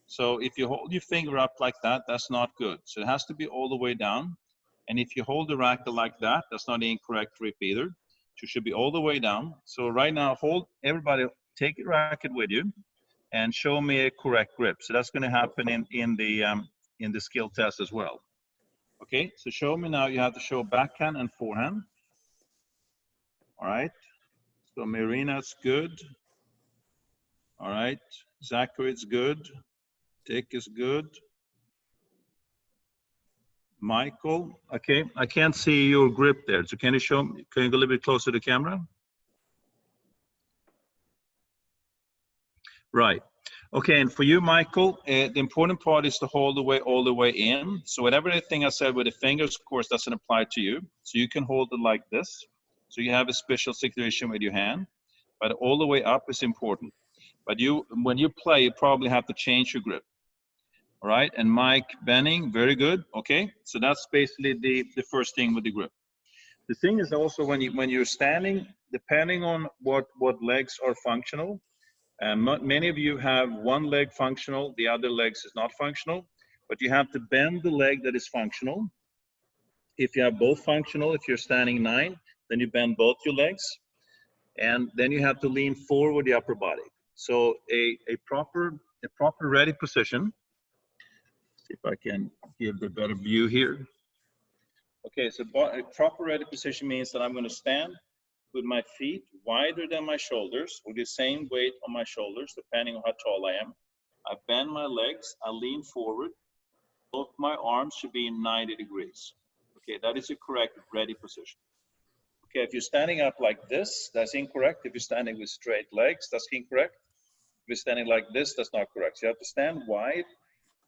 So if you hold your finger up like that, that's not good. So it has to be all the way down. And if you hold the racket like that, that's not the incorrect grip either. So it should be all the way down. So right now, everybody take your racket with you and show me a correct grip. So that's going to happen in the skill test as well. Okay, so show me now. You have to show backhand and forehand. All right. So Marina's good. All right. Zachary's good. Dick is good. Michael, okay. I can't see your grip there. So can you go a little bit closer to the camera? Right. Okay, and for you, Michael, the important part is to hold all the way in. So whatever thing I said with the fingers, of course, doesn't apply to you. So you can hold it like this. So you have a special situation with your hand, but all the way up is important. But when you play, you probably have to change your grip. All right, and Mike Benning, very good. Okay, so that's basically the first thing with the grip. The thing is also when you're standing, depending on what legs are functional, many of you have one leg functional, the other legs is not functional, but you have to bend the leg that is functional. If you have both functional, if you're standing 9, then you bend both your legs, and then you have to lean forward the upper body. So a proper ready position. See if I can give the better view here. Okay, so a proper ready position means that I'm going to stand with my feet wider than my shoulders, with the same weight on my shoulders, depending on how tall I am. I bend my legs, I lean forward. Both my arms should be in 90 degrees. Okay, that is a correct ready position. Okay, if you're standing up like this, that's incorrect. If you're standing with straight legs, that's incorrect. If you're standing like this, that's not correct. So you have to stand wide,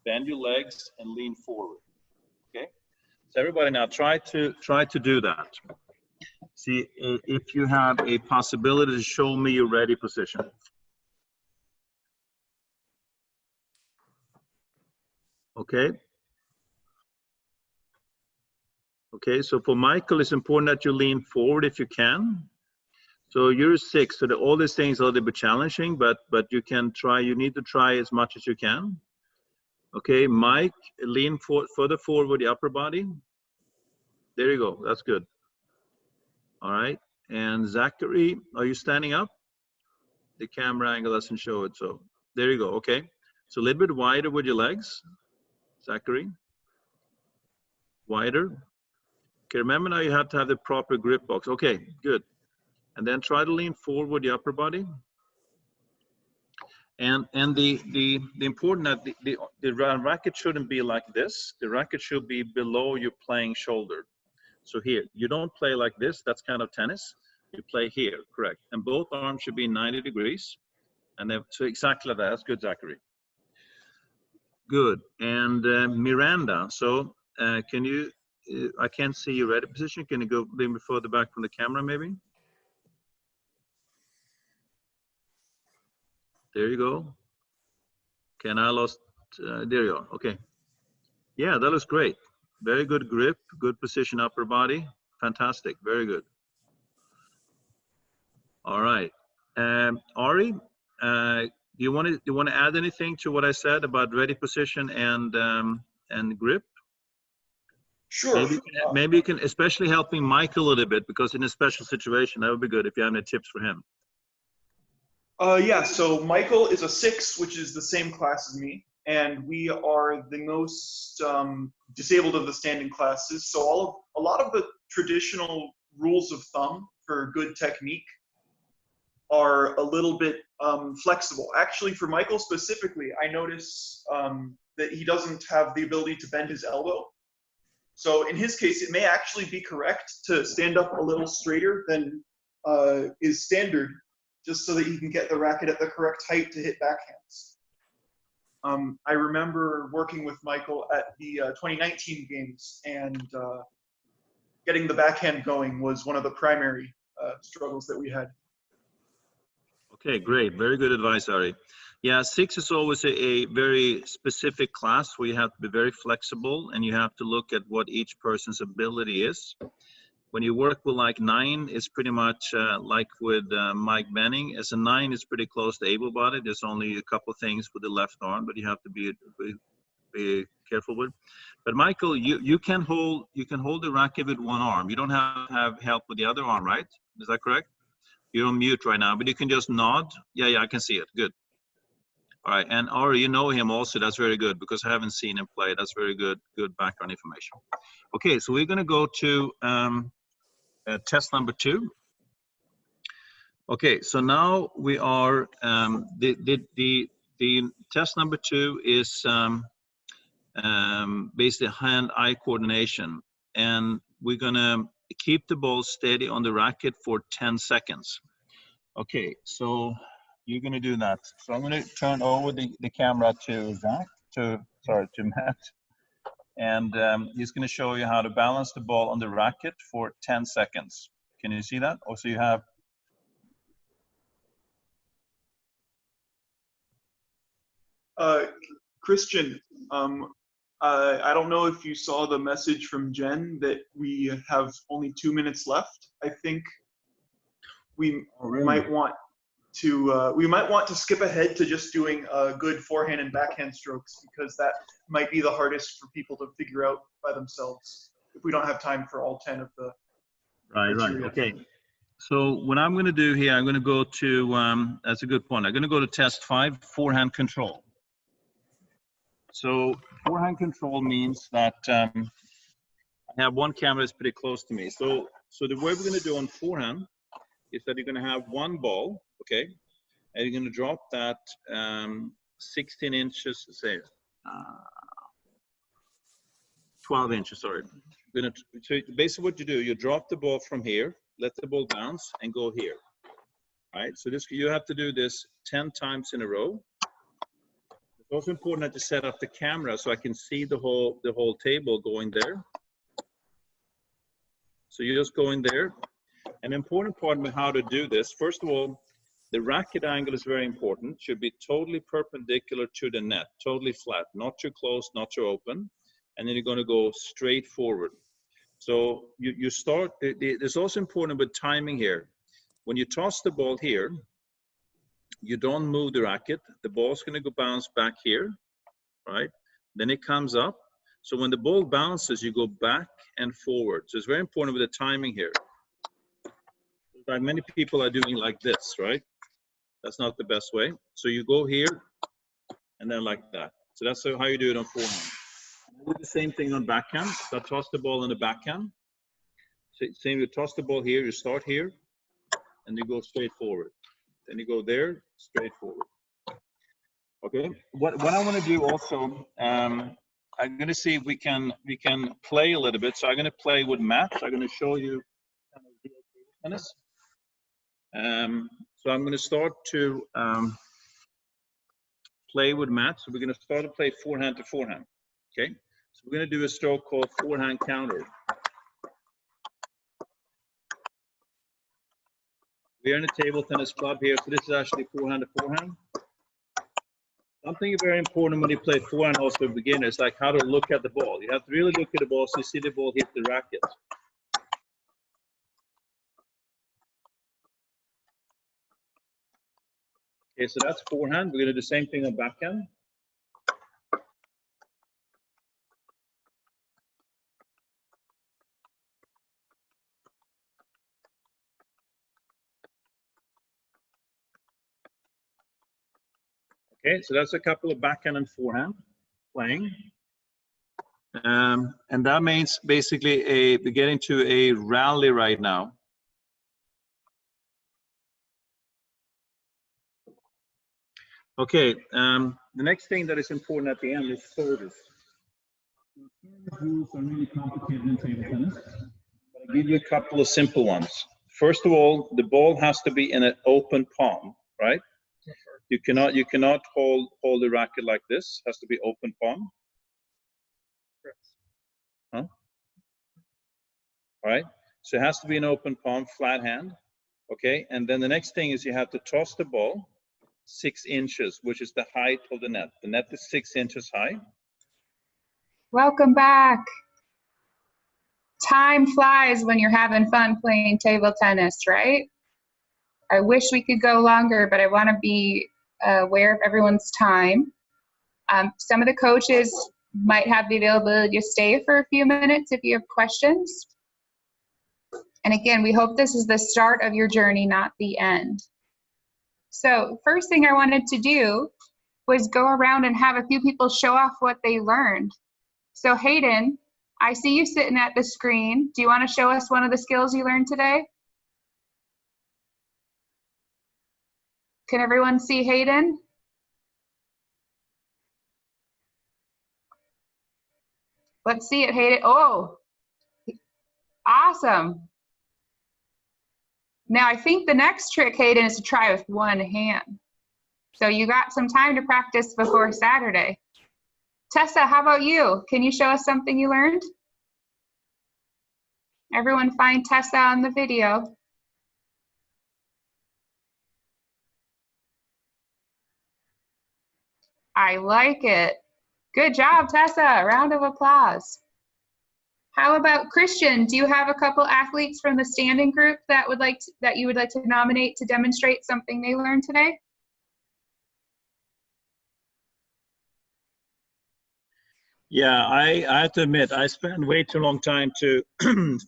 bend your legs, and lean forward. Okay, so everybody now try to do that. See if you have a possibility to show me your ready position. Okay. Okay, so for Michael, it's important that you lean forward if you can. So you're 6, so all these things are a little bit challenging, but you can try. You need to try as much as you can. Okay, Mike, lean further forward with the upper body. There you go. That's good. All right. And Zachary, are you standing up? the camera angle doesn't show it. So there you go. Okay. So a little bit wider with your legs, Zachary. Wider. Okay, remember now you have to have the proper grip box. Okay, good. And then try to lean forward with the upper body. And the important that the racket shouldn't be like this. The racket should be below your playing shoulder. So here, you don't play like this. That's kind of tennis. You play here, correct. And both arms should be 90 degrees. And then, so exactly that. That's good, Zachary. Good. And Miranda, so can you, I can't see your ready position. Can you go a little bit further back from the camera, maybe? There you go. Okay, and I lost, there you are, okay. Yeah, that looks great. Very good grip, good position upper body. Fantastic, very good. All right, Ari, do you want to add anything to what I said about ready position and grip? Sure. Maybe you can, especially helping Michael a little bit, because in a special situation, that would be good if you have any tips for him. Yeah, so Michael is a 6, which is the same class as me, and we are the most disabled of the standing classes. So a lot of the traditional rules of thumb for good technique are a little bit flexible. Actually, for Michael specifically, I notice that he doesn't have the ability to bend his elbow. So in his case, it may actually be correct to stand up a little straighter than is standard, just so that you can get the racket at the correct height to hit backhands. I remember working with Michael at the 2019 games, and getting the backhand going was one of the primary struggles that we had. Okay, great. Very good advice, Ari. Yeah, 6 is always a very specific class where you have to be very flexible, and you have to look at what each person's ability is. When you work with like 9, it's pretty much like with Mike Benning. As a 9, it's pretty close to able-bodied. There's only a couple things with the left arm, but you have to be careful with. But Michael, you can hold the racket with one arm. You don't have to have help with the other arm, right? Is that correct? You're on mute right now, but you can just nod. Yeah, I can see it. Good. All right, and Ari, you know him also. That's very good, because I haven't seen him play. That's very good background information. Okay, so we're going to go to test number 2. Okay, so now we are the test number 2 is basically hand-eye coordination, and we're gonna keep the ball steady on the racket for 10 seconds. Okay, so you're gonna do that. So I'm gonna turn over the camera to to Matt. And he's going to show you how to balance the ball on the racket for 10 seconds. Can you see that? Also, you have... Christian, I don't know if you saw the message from Jen that we have only 2 minutes left. I think we might want to skip ahead to just doing good forehand and backhand strokes, because that might be the hardest for people to figure out by themselves if we don't have time for all 10 of the Right. Okay. So what I'm going to do here, I'm going to go to, that's a good point. I'm going to go to test 5, forehand control. So forehand control means that I have one camera that's pretty close to me. So the way we're going to do on forehand is that you're going to have one ball, okay, and you're going to drop that 16 inches, say 12 inches, sorry. So basically what you do, you drop the ball from here, let the ball bounce, and go here. All right, so you have to do this 10 times in a row. It's also important that you set up the camera so I can see the whole table going there. So you just go in there. An important part of how to do this, first of all, the racket angle is very important. Should be totally perpendicular to the net, totally flat, not too close, not too open. And then you're going to go straight forward. So you start, it's also important with timing here. When you toss the ball here, you don't move the racket. The ball's going to go bounce back here, right? Then it comes up. So when the ball bounces, you go back and forward. So it's very important with the timing here. Like many people are doing like this, right? That's not the best way. So you go here and then like that. So that's how you do it on forehand. Do the same thing on backhand. So toss the ball on the backhand. So same, you toss the ball here, you start here, and you go straight forward. Then you go there, straight forward. Okay. What I want to do also, I'm going to see if we can play a little bit. So I'm going to play with Matt. So I'm going to show you tennis. So I'm going to start to play with Matt. So we're going to start to play forehand to forehand. Okay. So we're going to do a stroke called Forehand Counter. We're in a table tennis club here, so this is actually forehand to forehand. Something very important when you play forehand also for beginners, like how to look at the ball. You have to really look at the ball so you see the ball hit the racket. Okay, so that's forehand. We're going to do the same thing on backhand. Okay, so that's a couple of backhand and forehand playing. And that means basically we're getting to a rally right now. Okay, the next thing that is important at the end is service. Service rules are really complicated in table tennis, but I'll give you a couple of simple ones. First of all, the ball has to be in an open palm, right? You cannot hold the racket like this. It has to be open palm. Huh? All right. So it has to be an open palm, flat hand. Okay. And then the next thing is you have to toss the ball 6 inches, which is the height of the net. The net is 6 inches high. Welcome back. Time flies when you're having fun playing table tennis, right? I wish we could go longer, but I want to be aware of everyone's time. Some of the coaches might have the availability to stay for a few minutes if you have questions. And again, we hope this is the start of your journey, not the end. So first thing I wanted to do was go around and have a few people show off what they learned. So Hayden, I see you sitting at the screen. Do you want to show us one of the skills you learned today? Can everyone see Hayden? Let's see it, Hayden. Oh, awesome. Now I think the next trick, Hayden, is to try with one hand. So you got some time to practice before Saturday. Tessa, how about you? Can you show us something you learned? Everyone find Tessa on the video. I like it. Good job, Tessa. Round of applause. How about Christian? Do you have a couple athletes from the standing group that you would like to nominate to demonstrate something they learned today? Yeah, I have to admit, I spent way too long time to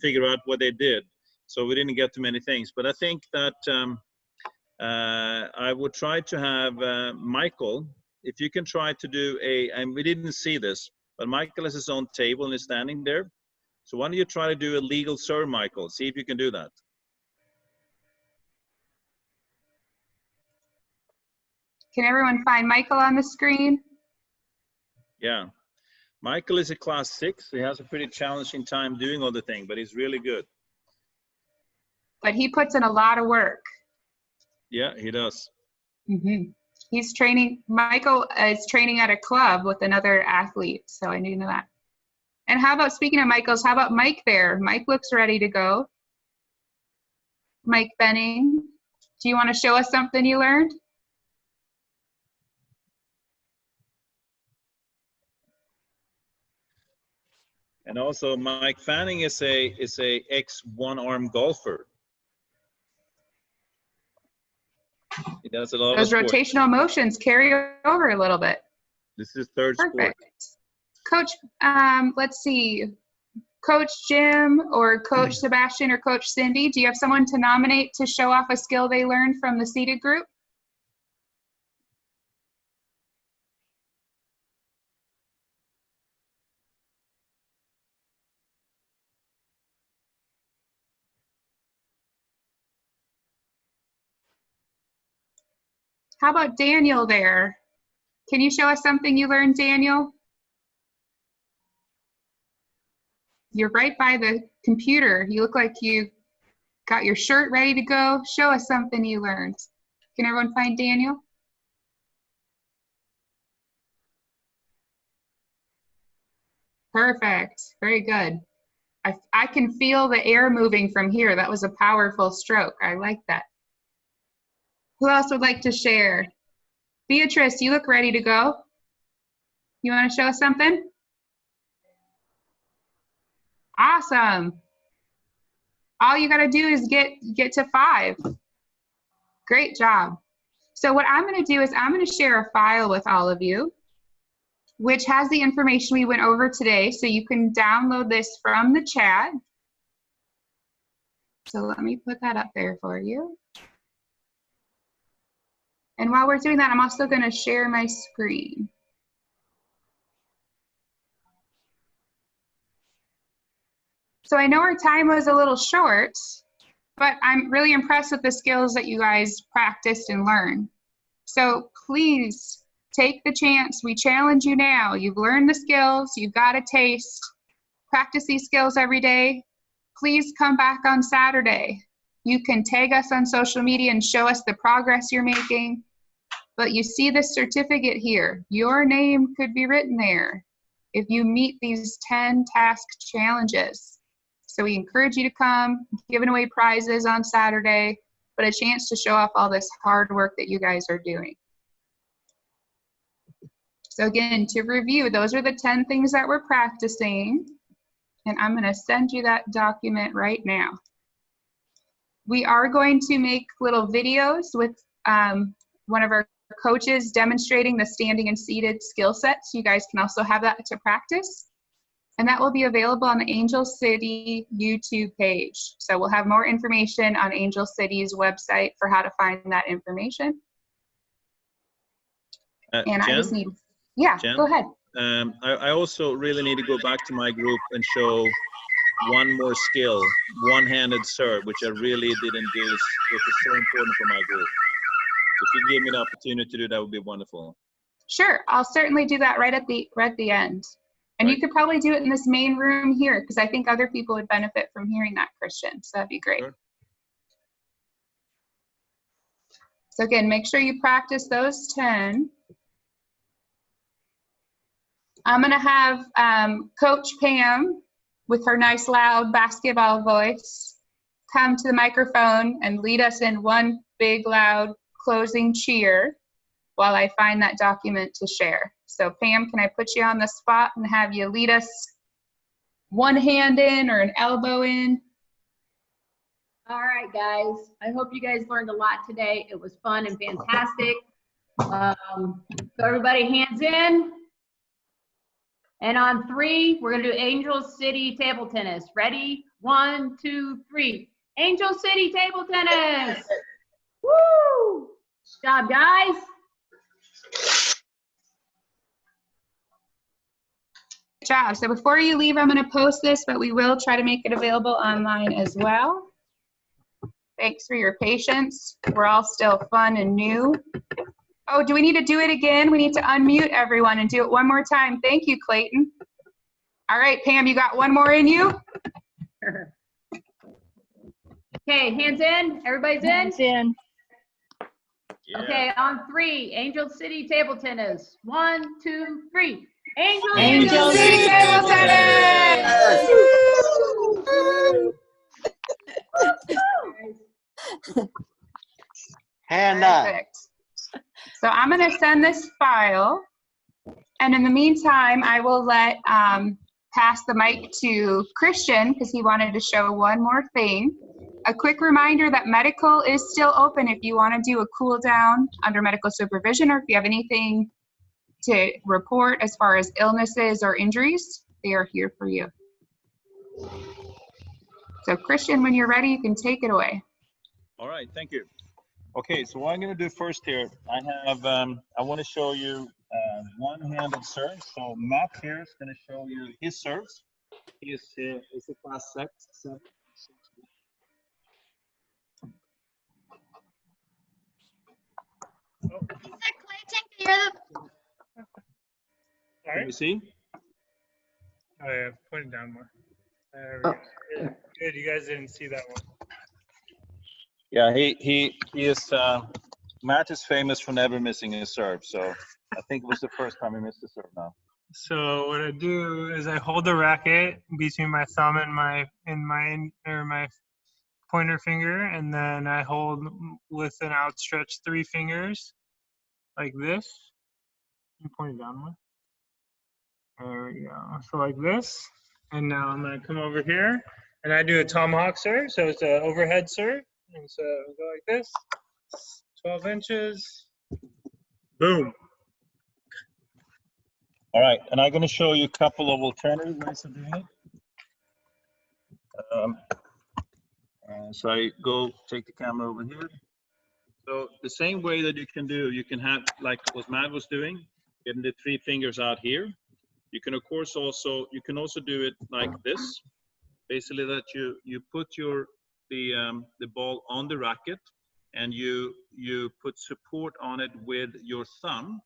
figure out what they did. So we didn't get to many things. But I think that I would try to have Michael, if you can try to do and we didn't see this, but Michael has his own table and is standing there. So why don't you try to do a legal serve, Michael? See if you can do that. Can everyone find Michael on the screen? Yeah. Michael is a class 6. He has a pretty challenging time doing all the things, but he's really good. But he puts in a lot of work. Yeah, he does. Mm-hmm. He's training, Michael is training at a club with another athlete, so I knew that. And how about, speaking of Michaels, how about Mike there? Mike looks ready to go. Mike Benning, do you want to show us something you learned? And also, Mike Fanning is a ex-one-arm golfer. He does a lot Those of sports. rotational motions carry over a little bit. This is third sport. Coach, let's see. Coach Jim or Coach Sebastian or Coach Cindy, do you have someone to nominate to show off a skill they learned from the seated group? How about Daniel there? Can you show us something you learned, Daniel? You're right by the computer. You look like you got your shirt ready to go. Show us something you learned. Can everyone find Daniel? Perfect. Very good. I can feel the air moving from here. That was a powerful stroke. I like that. Who else would like to share? Beatrice, you look ready to go. You want to show us something? Awesome. All you got to do is get to 5. Great job. So what I'm going to do is I'm going to share a file with all of you, which has the information we went over today. So you can download this from the chat. So let me put that up there for you. And while we're doing that, I'm also going to share my screen. So I know our time was a little short, but I'm really impressed with the skills that you guys practiced and learned. So please take the chance. We challenge you now. You've learned the skills. You've got a taste. Practice these skills every day. Please come back on Saturday. You can tag us on social media and show us the progress you're making. But you see this certificate here. Your name could be written there if you meet these 10 task challenges. So we encourage you to come, giving away prizes on Saturday, but a chance to show off all this hard work that you guys are doing. So again, to review, those are the 10 things that we're practicing. And I'm going to send you that document right now. We are going to make little videos with one of our coaches demonstrating the standing and seated skill sets. You guys can also have that to practice. And that will be available on the Angel City YouTube page. So we'll have more information on Angel City's website for how to find that information. And Jen? I just need, yeah, Jen? go ahead. I also really need to go back to my group and show one more skill, one-handed serve, which I really didn't do, which is so important for my group. If you give me the opportunity to do that, would be wonderful. Sure, I'll certainly do that right at the end. And Right. you could probably do it in this main room here, because I think other people would benefit from hearing that, Christian. So that'd be great. Sure. So again, make sure you practice those 10. I'm gonna have Coach Pam, with her nice loud basketball voice, come to the microphone and lead us in one big loud closing cheer while I find that document to share. So Pam, can I put you on the spot and have you lead us one hand in or an elbow in? All right, guys. I hope you guys learned a lot today. It was fun and fantastic. So everybody, hands in. And on 3, we're gonna do Angel City table tennis. Ready? 1, 2, 3. Angel City table tennis. Woo! Good job, guys. Good job. So before you leave, I'm going to post this, but we will try to make it available online as well. Thanks for your patience. We're all still fun and new. Oh, do we need to do it again? We need to unmute everyone and do it one more time. Thank you, Clayton. All right, Pam, you got one more in you? Okay, hands in. Everybody's in? Hands in. Yeah. Okay, on 3, Angel City table tennis. 1, 2, 3. Angel City table tennis! Hand up. Perfect. So I'm going to send this file, and in the meantime, I will let pass the mic to Christian because he wanted to show one more thing. A quick reminder that medical is still open if you want to do a cool down under medical supervision, or if you have anything to report as far as illnesses or injuries, they are here for you. So Christian, when you're ready, you can take it away. All right, thank you. Okay, so what I'm going to do first here, I want to show you one-handed serve. So Matt here is going to show you his serves. He's a class 7. Can you see? Oh yeah, point it down more. There we go. Good, you guys didn't see that one. Yeah, he is. Matt is famous for never missing a serve, so I think it was the first time he missed a serve now. So what I do is I hold the racket between my thumb and my pointer finger, and then I hold with an outstretched 3 fingers like this. You point it downward. There we go. So like this, and now I'm gonna come over here and I do a tomahawk serve. So it's an overhead serve, and so I go like this, 12 inches, boom. All right, and I'm going to show you a couple of alternative ways of doing it. So I go take the camera over here. So the same way that you can have like what Matt was doing, getting the 3 fingers out here. You can of course also do it like this, basically that you put the ball on the racket and you put support on it with your thumb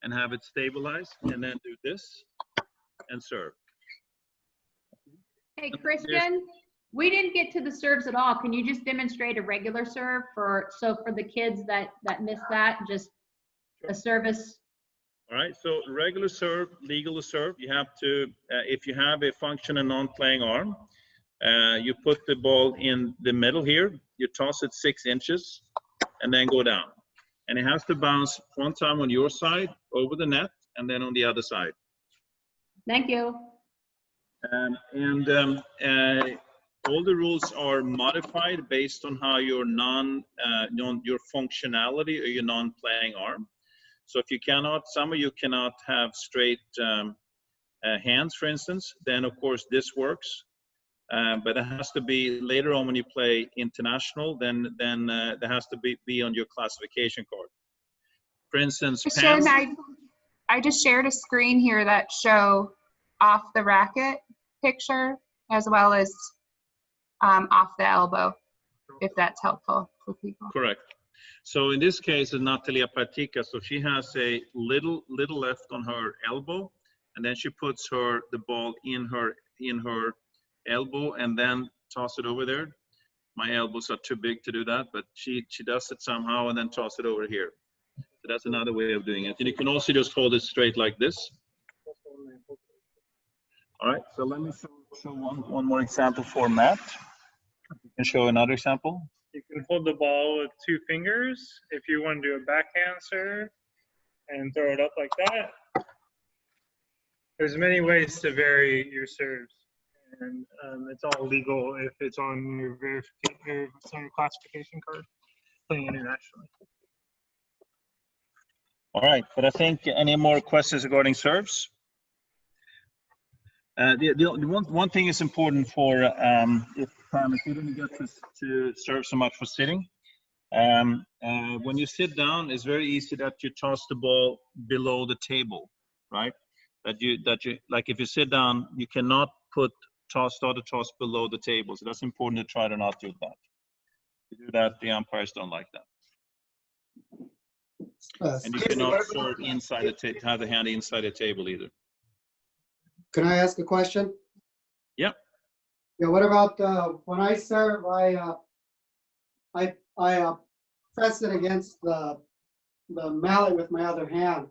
and have it stabilized, and then do this and serve. Hey, Christian, we didn't get to the serves at all. Can you just demonstrate a regular serve for the kids that missed that, just a service? All right, so regular serve, legal serve, you have to, if you have a functional non-playing arm, you put the ball in the middle here, you toss it 6 inches, and then go down. And it has to bounce one time on your side, over the net, and then on the other side. Thank you. All the rules are modified based on how your your functionality or your non-playing arm. So if you cannot, some of you cannot have straight hands, for instance, then of course this works. But it has to be later on when you play international, then there has to be on your classification card. For instance, I just shared a screen here that show off the racket picture as well as off the elbow, if that's helpful for people. Correct. So in this case, it's Natalia Partica. So she has a little left on her elbow, and then she puts the ball in her elbow and then toss it over there. My elbows are too big to do that, but she does it somehow and then toss it over here. So that's another way of doing it. And you can also just hold it straight like this. All right, so let me show one more example for Matt. You can show another example. You can hold the ball with 2 fingers if you want to do a backhand serve and throw it up like that. There's many ways to vary your serves, and it's all legal if it's on your classification card playing internationally. All right, but I think any more questions regarding serves? The one thing is important for if you didn't get to serve so much for sitting. When you sit down, it's very easy that you toss the ball below the table, right? That you like if you sit down, you cannot start a toss below the table. So that's important to try to not do that. If you do that, the umpires don't like that. And you cannot serve inside have the hand inside the table either. Can I ask a question? Yep. Yeah. What about when I serve? I press it against the mallet with my other hand.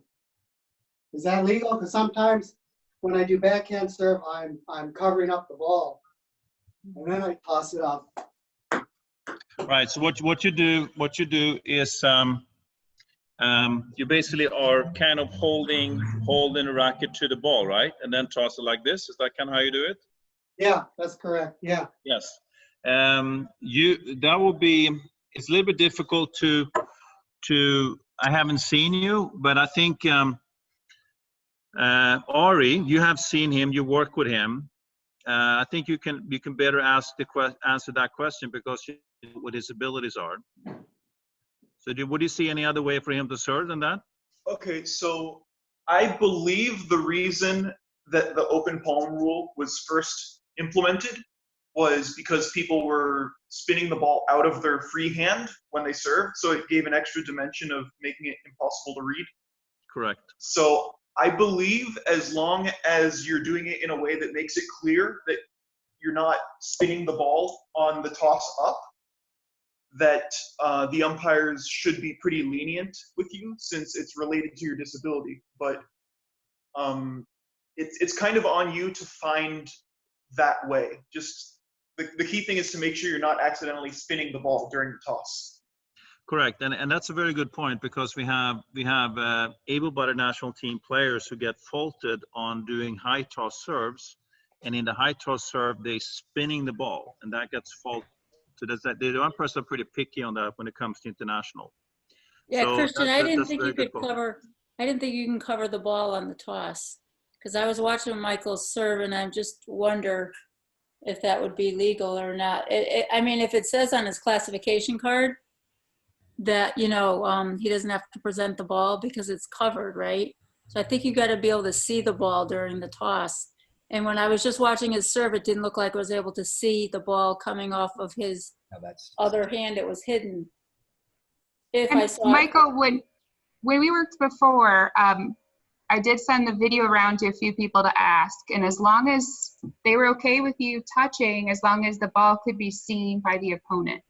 Is that legal? Because sometimes when I do backhand serve, I'm covering up the ball, and then I toss it up. Right. So what you do is you basically are kind of holding the racket to the ball, right? And then toss it like this. Is that kind of how you do it? Yeah, that's correct. Yeah. Yes. That will be. It's a little bit difficult to. I haven't seen you, but I think Ari, you have seen him. You work with him. I think you can better answer that question because you know what his abilities are. So would you see any other way for him to serve than that? Okay, so I believe the reason that the open palm rule was first implemented was because people were spinning the ball out of their free hand when they served, so it gave an extra dimension of making it impossible to read. Correct. So I believe as long as you're doing it in a way that makes it clear that you're not spinning the ball on the toss up, that the umpires should be pretty lenient with you since it's related to your disability. But it's kind of on you to find that way. Just the key thing is to make sure you're not accidentally spinning the ball during the toss. Correct, and that's a very good point, because we have able-bodied national team players who get faulted on doing high toss serves, and in the high toss serve they spinning the ball, and that gets faulted. So the umpires are pretty picky on that when it comes to international. Yeah, So Christian, I didn't think you could point. cover. I didn't think you can cover the ball on the toss, because I was watching Michael's serve, and I just wonder if that would be legal or not. I mean, if it says on his classification card that, you know, he doesn't have to present the ball because it's covered, right? So I think you got to be able to see the ball during the toss. And when I was just watching his serve, it didn't look like I was able to see the ball coming off of his other hand. It was hidden. If I saw Michael, when we worked before, I did send the video around to a few people to ask, and as long as they were okay with you touching, as long as the ball could be seen by the opponent.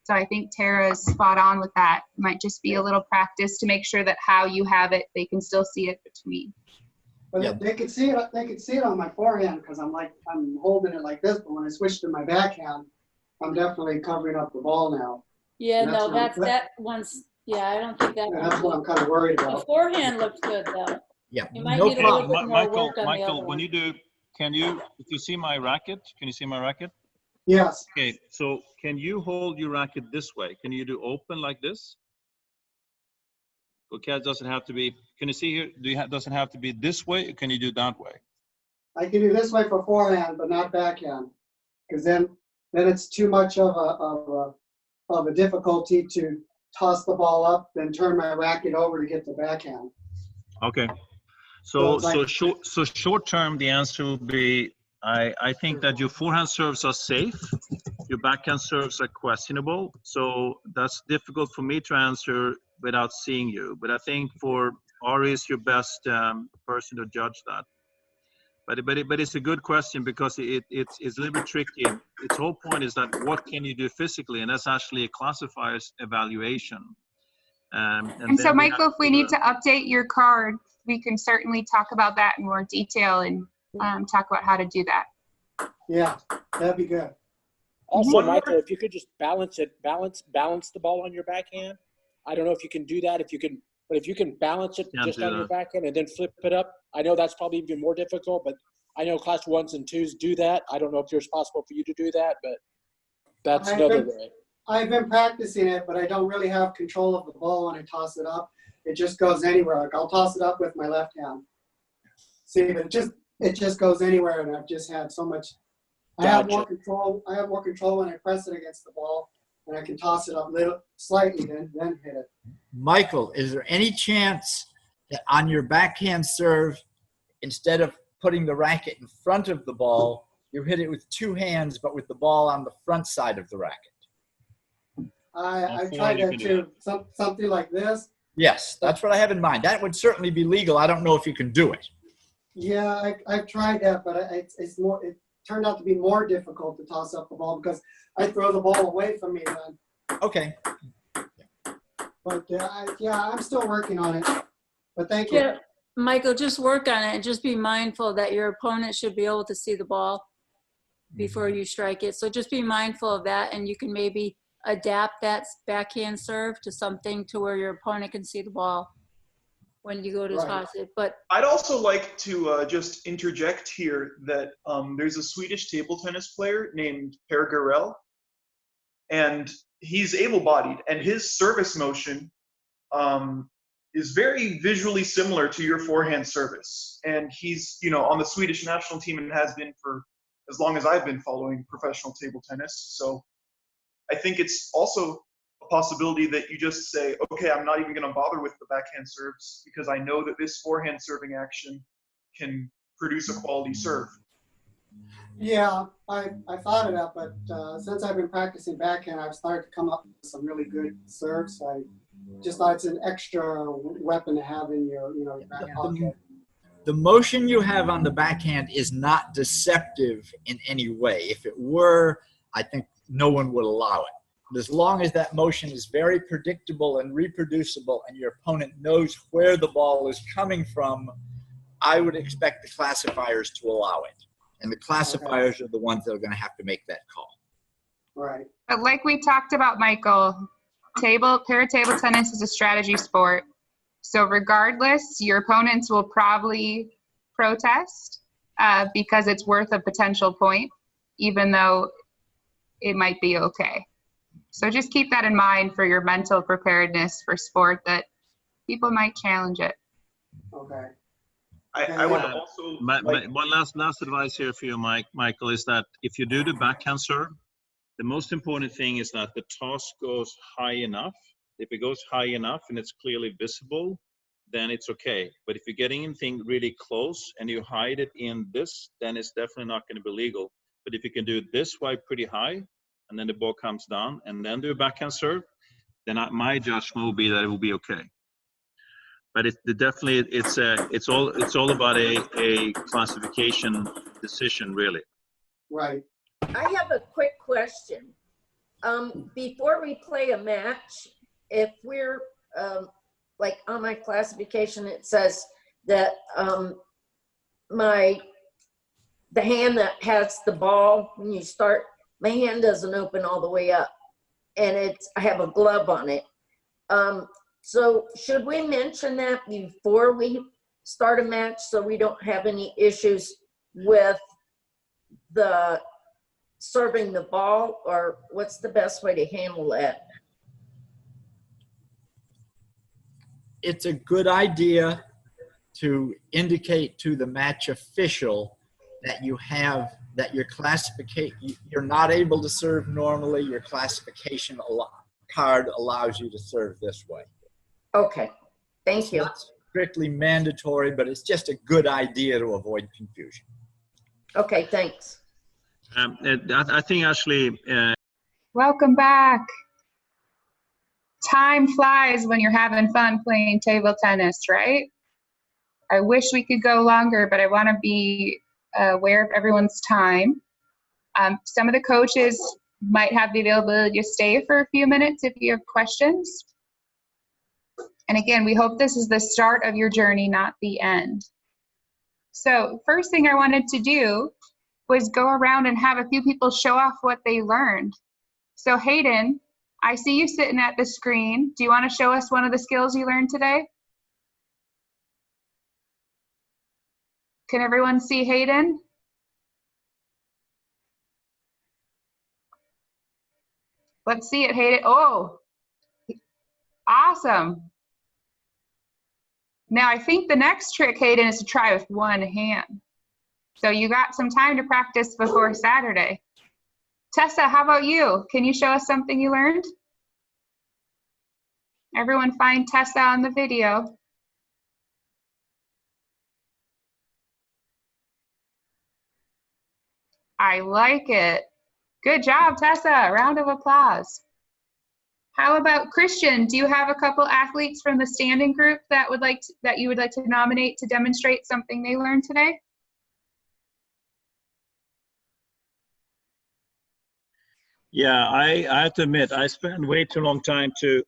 So I think Tara's spot on with that. Might just be a little practice to make sure that how you have it, they can still see it between. But yeah, they could see it. They could see it on my forehand because I'm holding it like this. But when I switch to my backhand, I'm definitely covering up the ball now. Yeah, no, that one's. Yeah, I don't think that. That's what I'm kind of worried about. The forehand looks good though. Yeah, you might need a little bit more work on the Michael, other when one. you do, if you see my racket, can you see my racket? Yes. Okay, so can you hold your racket this way? Can you do open like this? Okay, does it have to be, can you see here, does it have to be this way, or can you do that way? I can do this way for forehand, but not backhand, because then it's too much of a difficulty to toss the ball up, then turn my racket over to get the backhand. Okay, so short term, the answer will be, I think that your forehand serves are safe, your backhand serves are questionable, so that's difficult for me to answer without seeing you. But I think for Ari is your best person to judge that. But it's a good question because it's a little bit tricky. Its whole point is that what can you do physically, and that's actually a classifiers evaluation. And so, Michael, if we need to update your card, we can certainly talk about that in more detail and talk about how to do that. Yeah, that'd be good. Also, Michael, if you could just balance the ball on your backhand. I don't know if you can do that. But if you can balance it just on your backhand and then flip it up, I know that's probably even more difficult. But I know class 1s and 2s do that. I don't know if it's possible for you to do that, but that's another way. I've been practicing it, but I don't really have control of the ball when I toss it up. It just goes anywhere. Like I'll toss it up with my left hand. See, but it just goes anywhere, and I've just had so much. I have more control. I have more control when I press it against the ball, and I can toss it up slightly, then hit it. Michael, is there any chance that on your backhand serve, instead of putting the racket in front of the ball, you hit it with two hands, but with the ball on the front side of the racket? I've tried that too. Something like this. Yes, that's what I have in mind. That would certainly be legal. I don't know if you can do it. Yeah, I've tried that, but it turned out to be more difficult to toss up the ball because I throw the ball away from me then. Okay. But I'm still working on it. But thank you. Yeah, Michael, just work on it and just be mindful that your opponent should be able to see the ball before you strike it. So just be mindful of that, and you can maybe adapt that backhand serve to something to where your opponent can see the ball when you go to toss it. But I'd also like to just interject here that there's a Swedish table tennis player named Per Garell, and he's able-bodied, and his service motion is very visually similar to your forehand service. And he's, on the Swedish national team and has been for as long as I've been following professional table tennis. So I think it's also a possibility that you just say, okay, I'm not even going to bother with the backhand serves because I know that this forehand serving action can produce a quality serve. Yeah, I thought of that, but since I've been practicing backhand, I've started to come up with some really good serves. I just thought it's an extra weapon to have in your, your back pocket. The motion you have on the backhand is not deceptive in any way. If it were, I think no one would allow it. But as long as that motion is very predictable and reproducible and your opponent knows where the ball is coming from, I would expect the classifiers to allow it. And the classifiers are the ones that are going to have to make that call. Right. But like we talked about, Michael, para table tennis is a strategy sport. So regardless, your opponents will probably protest because it's worth a potential point, even though it might be okay. So just keep that in mind for your mental preparedness for sport, that people might challenge it. Okay. I would also one last advice here for you, Michael, is that if you do the backhand serve, the most important thing is that the toss goes high enough. If it goes high enough and it's clearly visible, then it's okay. But if you're getting anything really close and you hide it in this, then it's definitely not going to be legal. But if you can do it this way pretty high, and then the ball comes down, and then do a backhand serve, then my judgment will be that it will be okay. But it's all about a classification decision, really. Right. I have a quick question. Before we play a match, if we're like on my classification, it says that the hand that has the ball, when you start, my hand doesn't open all the way up, and I have a glove on it. So should we mention that before we start a match so we don't have any issues with the serving the ball, or what's the best way to handle that? It's a good idea to indicate to the match official that your classification, you're not able to serve normally, your classification card allows you to serve this way. Okay, thank you. It's not strictly mandatory, but it's just a good idea to avoid confusion. Okay, thanks. I think actually... Welcome back. Time flies when you're having fun playing table tennis, right? I wish we could go longer, but I want to be aware of everyone's time. Some of the coaches might have the availability to stay for a few minutes if you have questions. And again, we hope this is the start of your journey, not the end. So first thing I wanted to do was go around and have a few people show off what they learned. So Hayden, I see you sitting at the screen. Do you want to show us one of the skills you learned today? Can everyone see Hayden? Let's see it, Hayden. Oh, awesome. Now I think the next trick, Hayden, is to try with one hand. So you got some time to practice before Saturday. Tessa, how about you? Can you show us something you learned? Everyone find Tessa on the video. I like it. Good job, Tessa. Round of applause. How about Christian? Do you have a couple athletes from the standing group that you would like to nominate to demonstrate something they learned today? Yeah, I have to admit, I spent way too long time to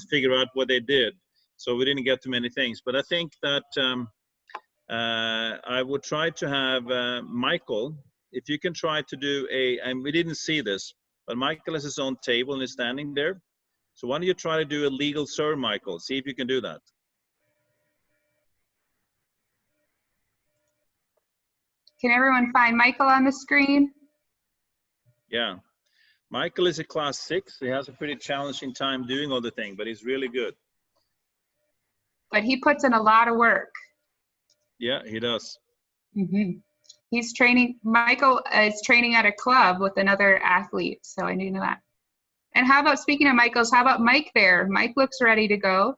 figure out what they did. So we didn't get too many things. But I think that I would try to have Michael, if you can try to do and we didn't see this, but Michael has his own table and is standing there. So why don't you try to do a legal serve, Michael? See if you can do that. Can everyone find Michael on the screen? Yeah. Michael is a class 6. He has a pretty challenging time doing all the things, but he's really good. But he puts in a lot of work. Yeah, he does. Mm-hmm. He's training, Michael is training at a club with another athlete, so I do know that. And how about, speaking of Michaels, how about Mike there? Mike looks ready to go.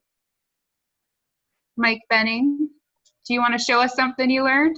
Mike Benning, do you want to show us something you learned?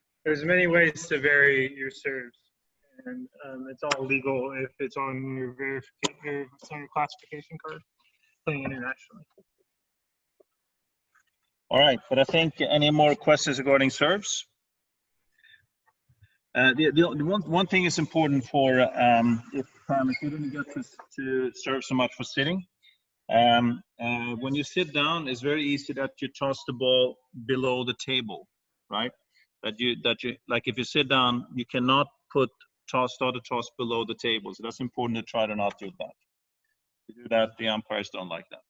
there's many ways to vary your serves, and it's all legal if it's on your classification card playing internationally. All right, but I think any more questions regarding serves? The one thing is important for if you didn't get to serve so much for sitting. When you sit down, it's very easy that you toss the ball below the table, right? That you like if you sit down, you cannot start a toss below the table. So that's important to try to not do that. If you do that, the umpires don't like that.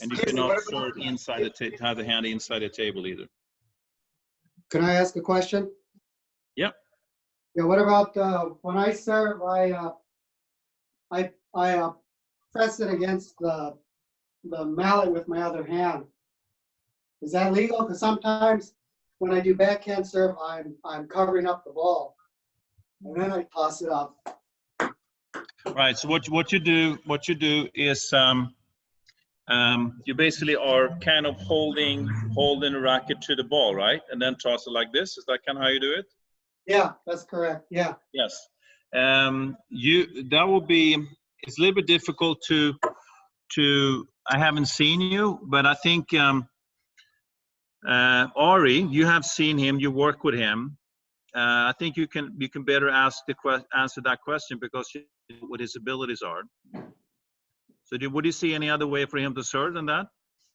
And you cannot serve inside have the hand inside the table either. Can I ask a question? Yep. Yeah. What about when I serve? I press it against the mallet with my other hand. Is that legal? Because sometimes when I do backhand serve, I'm covering up the ball, and then I toss it up. Right. So what you do is you basically are kind of holding the racket to the ball, right, and then toss it like this. Is that kind of how you do it? Yeah, that's correct. Yeah. Yes. That will be. It's a little bit difficult to. I haven't seen you, but I think Ari, you have seen him. You work with him. I think you can better answer that question because you know what his abilities are. So would you see any other way for him to serve than that?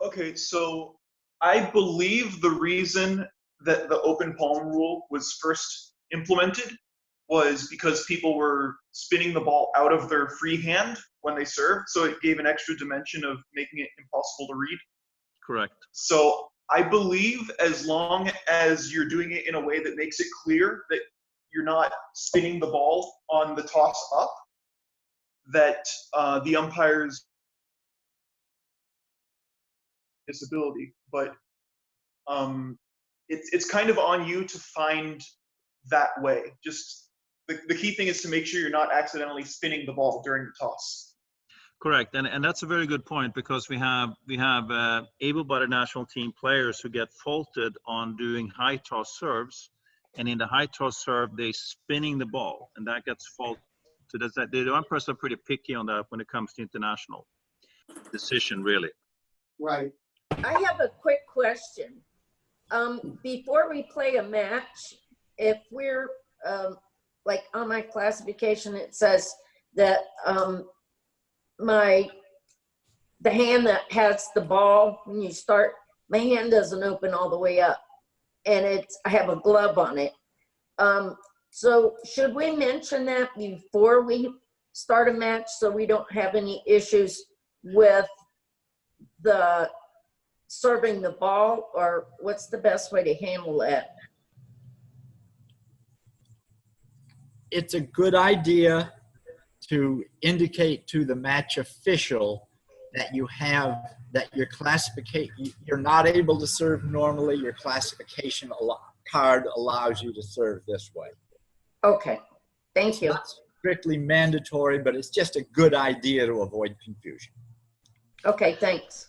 Okay, so I believe the reason that the open palm rule was first implemented was because people were spinning the ball out of their free hand when they served, so it gave an extra dimension of making it impossible to read. Correct. So I believe as long as you're doing it in a way that makes it clear that you're not spinning the ball on the toss up, that the umpires disability, but it's kind of on you to find that way. Just the key thing is to make sure you're not accidentally spinning the ball during the toss. Correct, and that's a very good point because we have able-bodied national team players who get faulted on doing high toss serves, and in the high toss serve they spinning the ball, and that gets faulted. So the umpires are pretty picky on that when it comes to international decision, really. Right. I have a quick question. Before we play a match, if we're like on my classification, it says that the hand that has the ball when you start, my hand doesn't open all the way up, and I have a glove on it. So should we mention that before we start a match so we don't have any issues with the serving the ball, or what's the best way to handle that? It's a good idea to indicate to the match official that your classification, you're not able to serve normally, your classification card allows you to serve this way. Okay, thank you. It's not strictly mandatory, but it's just a good idea to avoid confusion. Okay, thanks.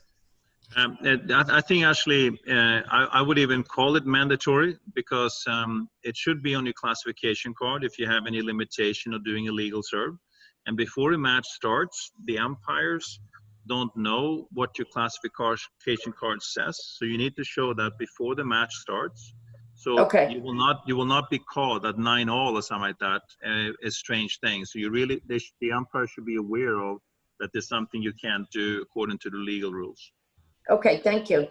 I think actually I would even call it mandatory because it should be on your classification card if you have any limitation of doing a legal serve. And before a match starts, the umpires don't know what your classification card says. So you need to show that before the match starts. So okay. you will not be called at 9-all or something like that, a strange thing. So the umpire should be aware of that there's something you can't do according to the legal rules. Okay, thank you.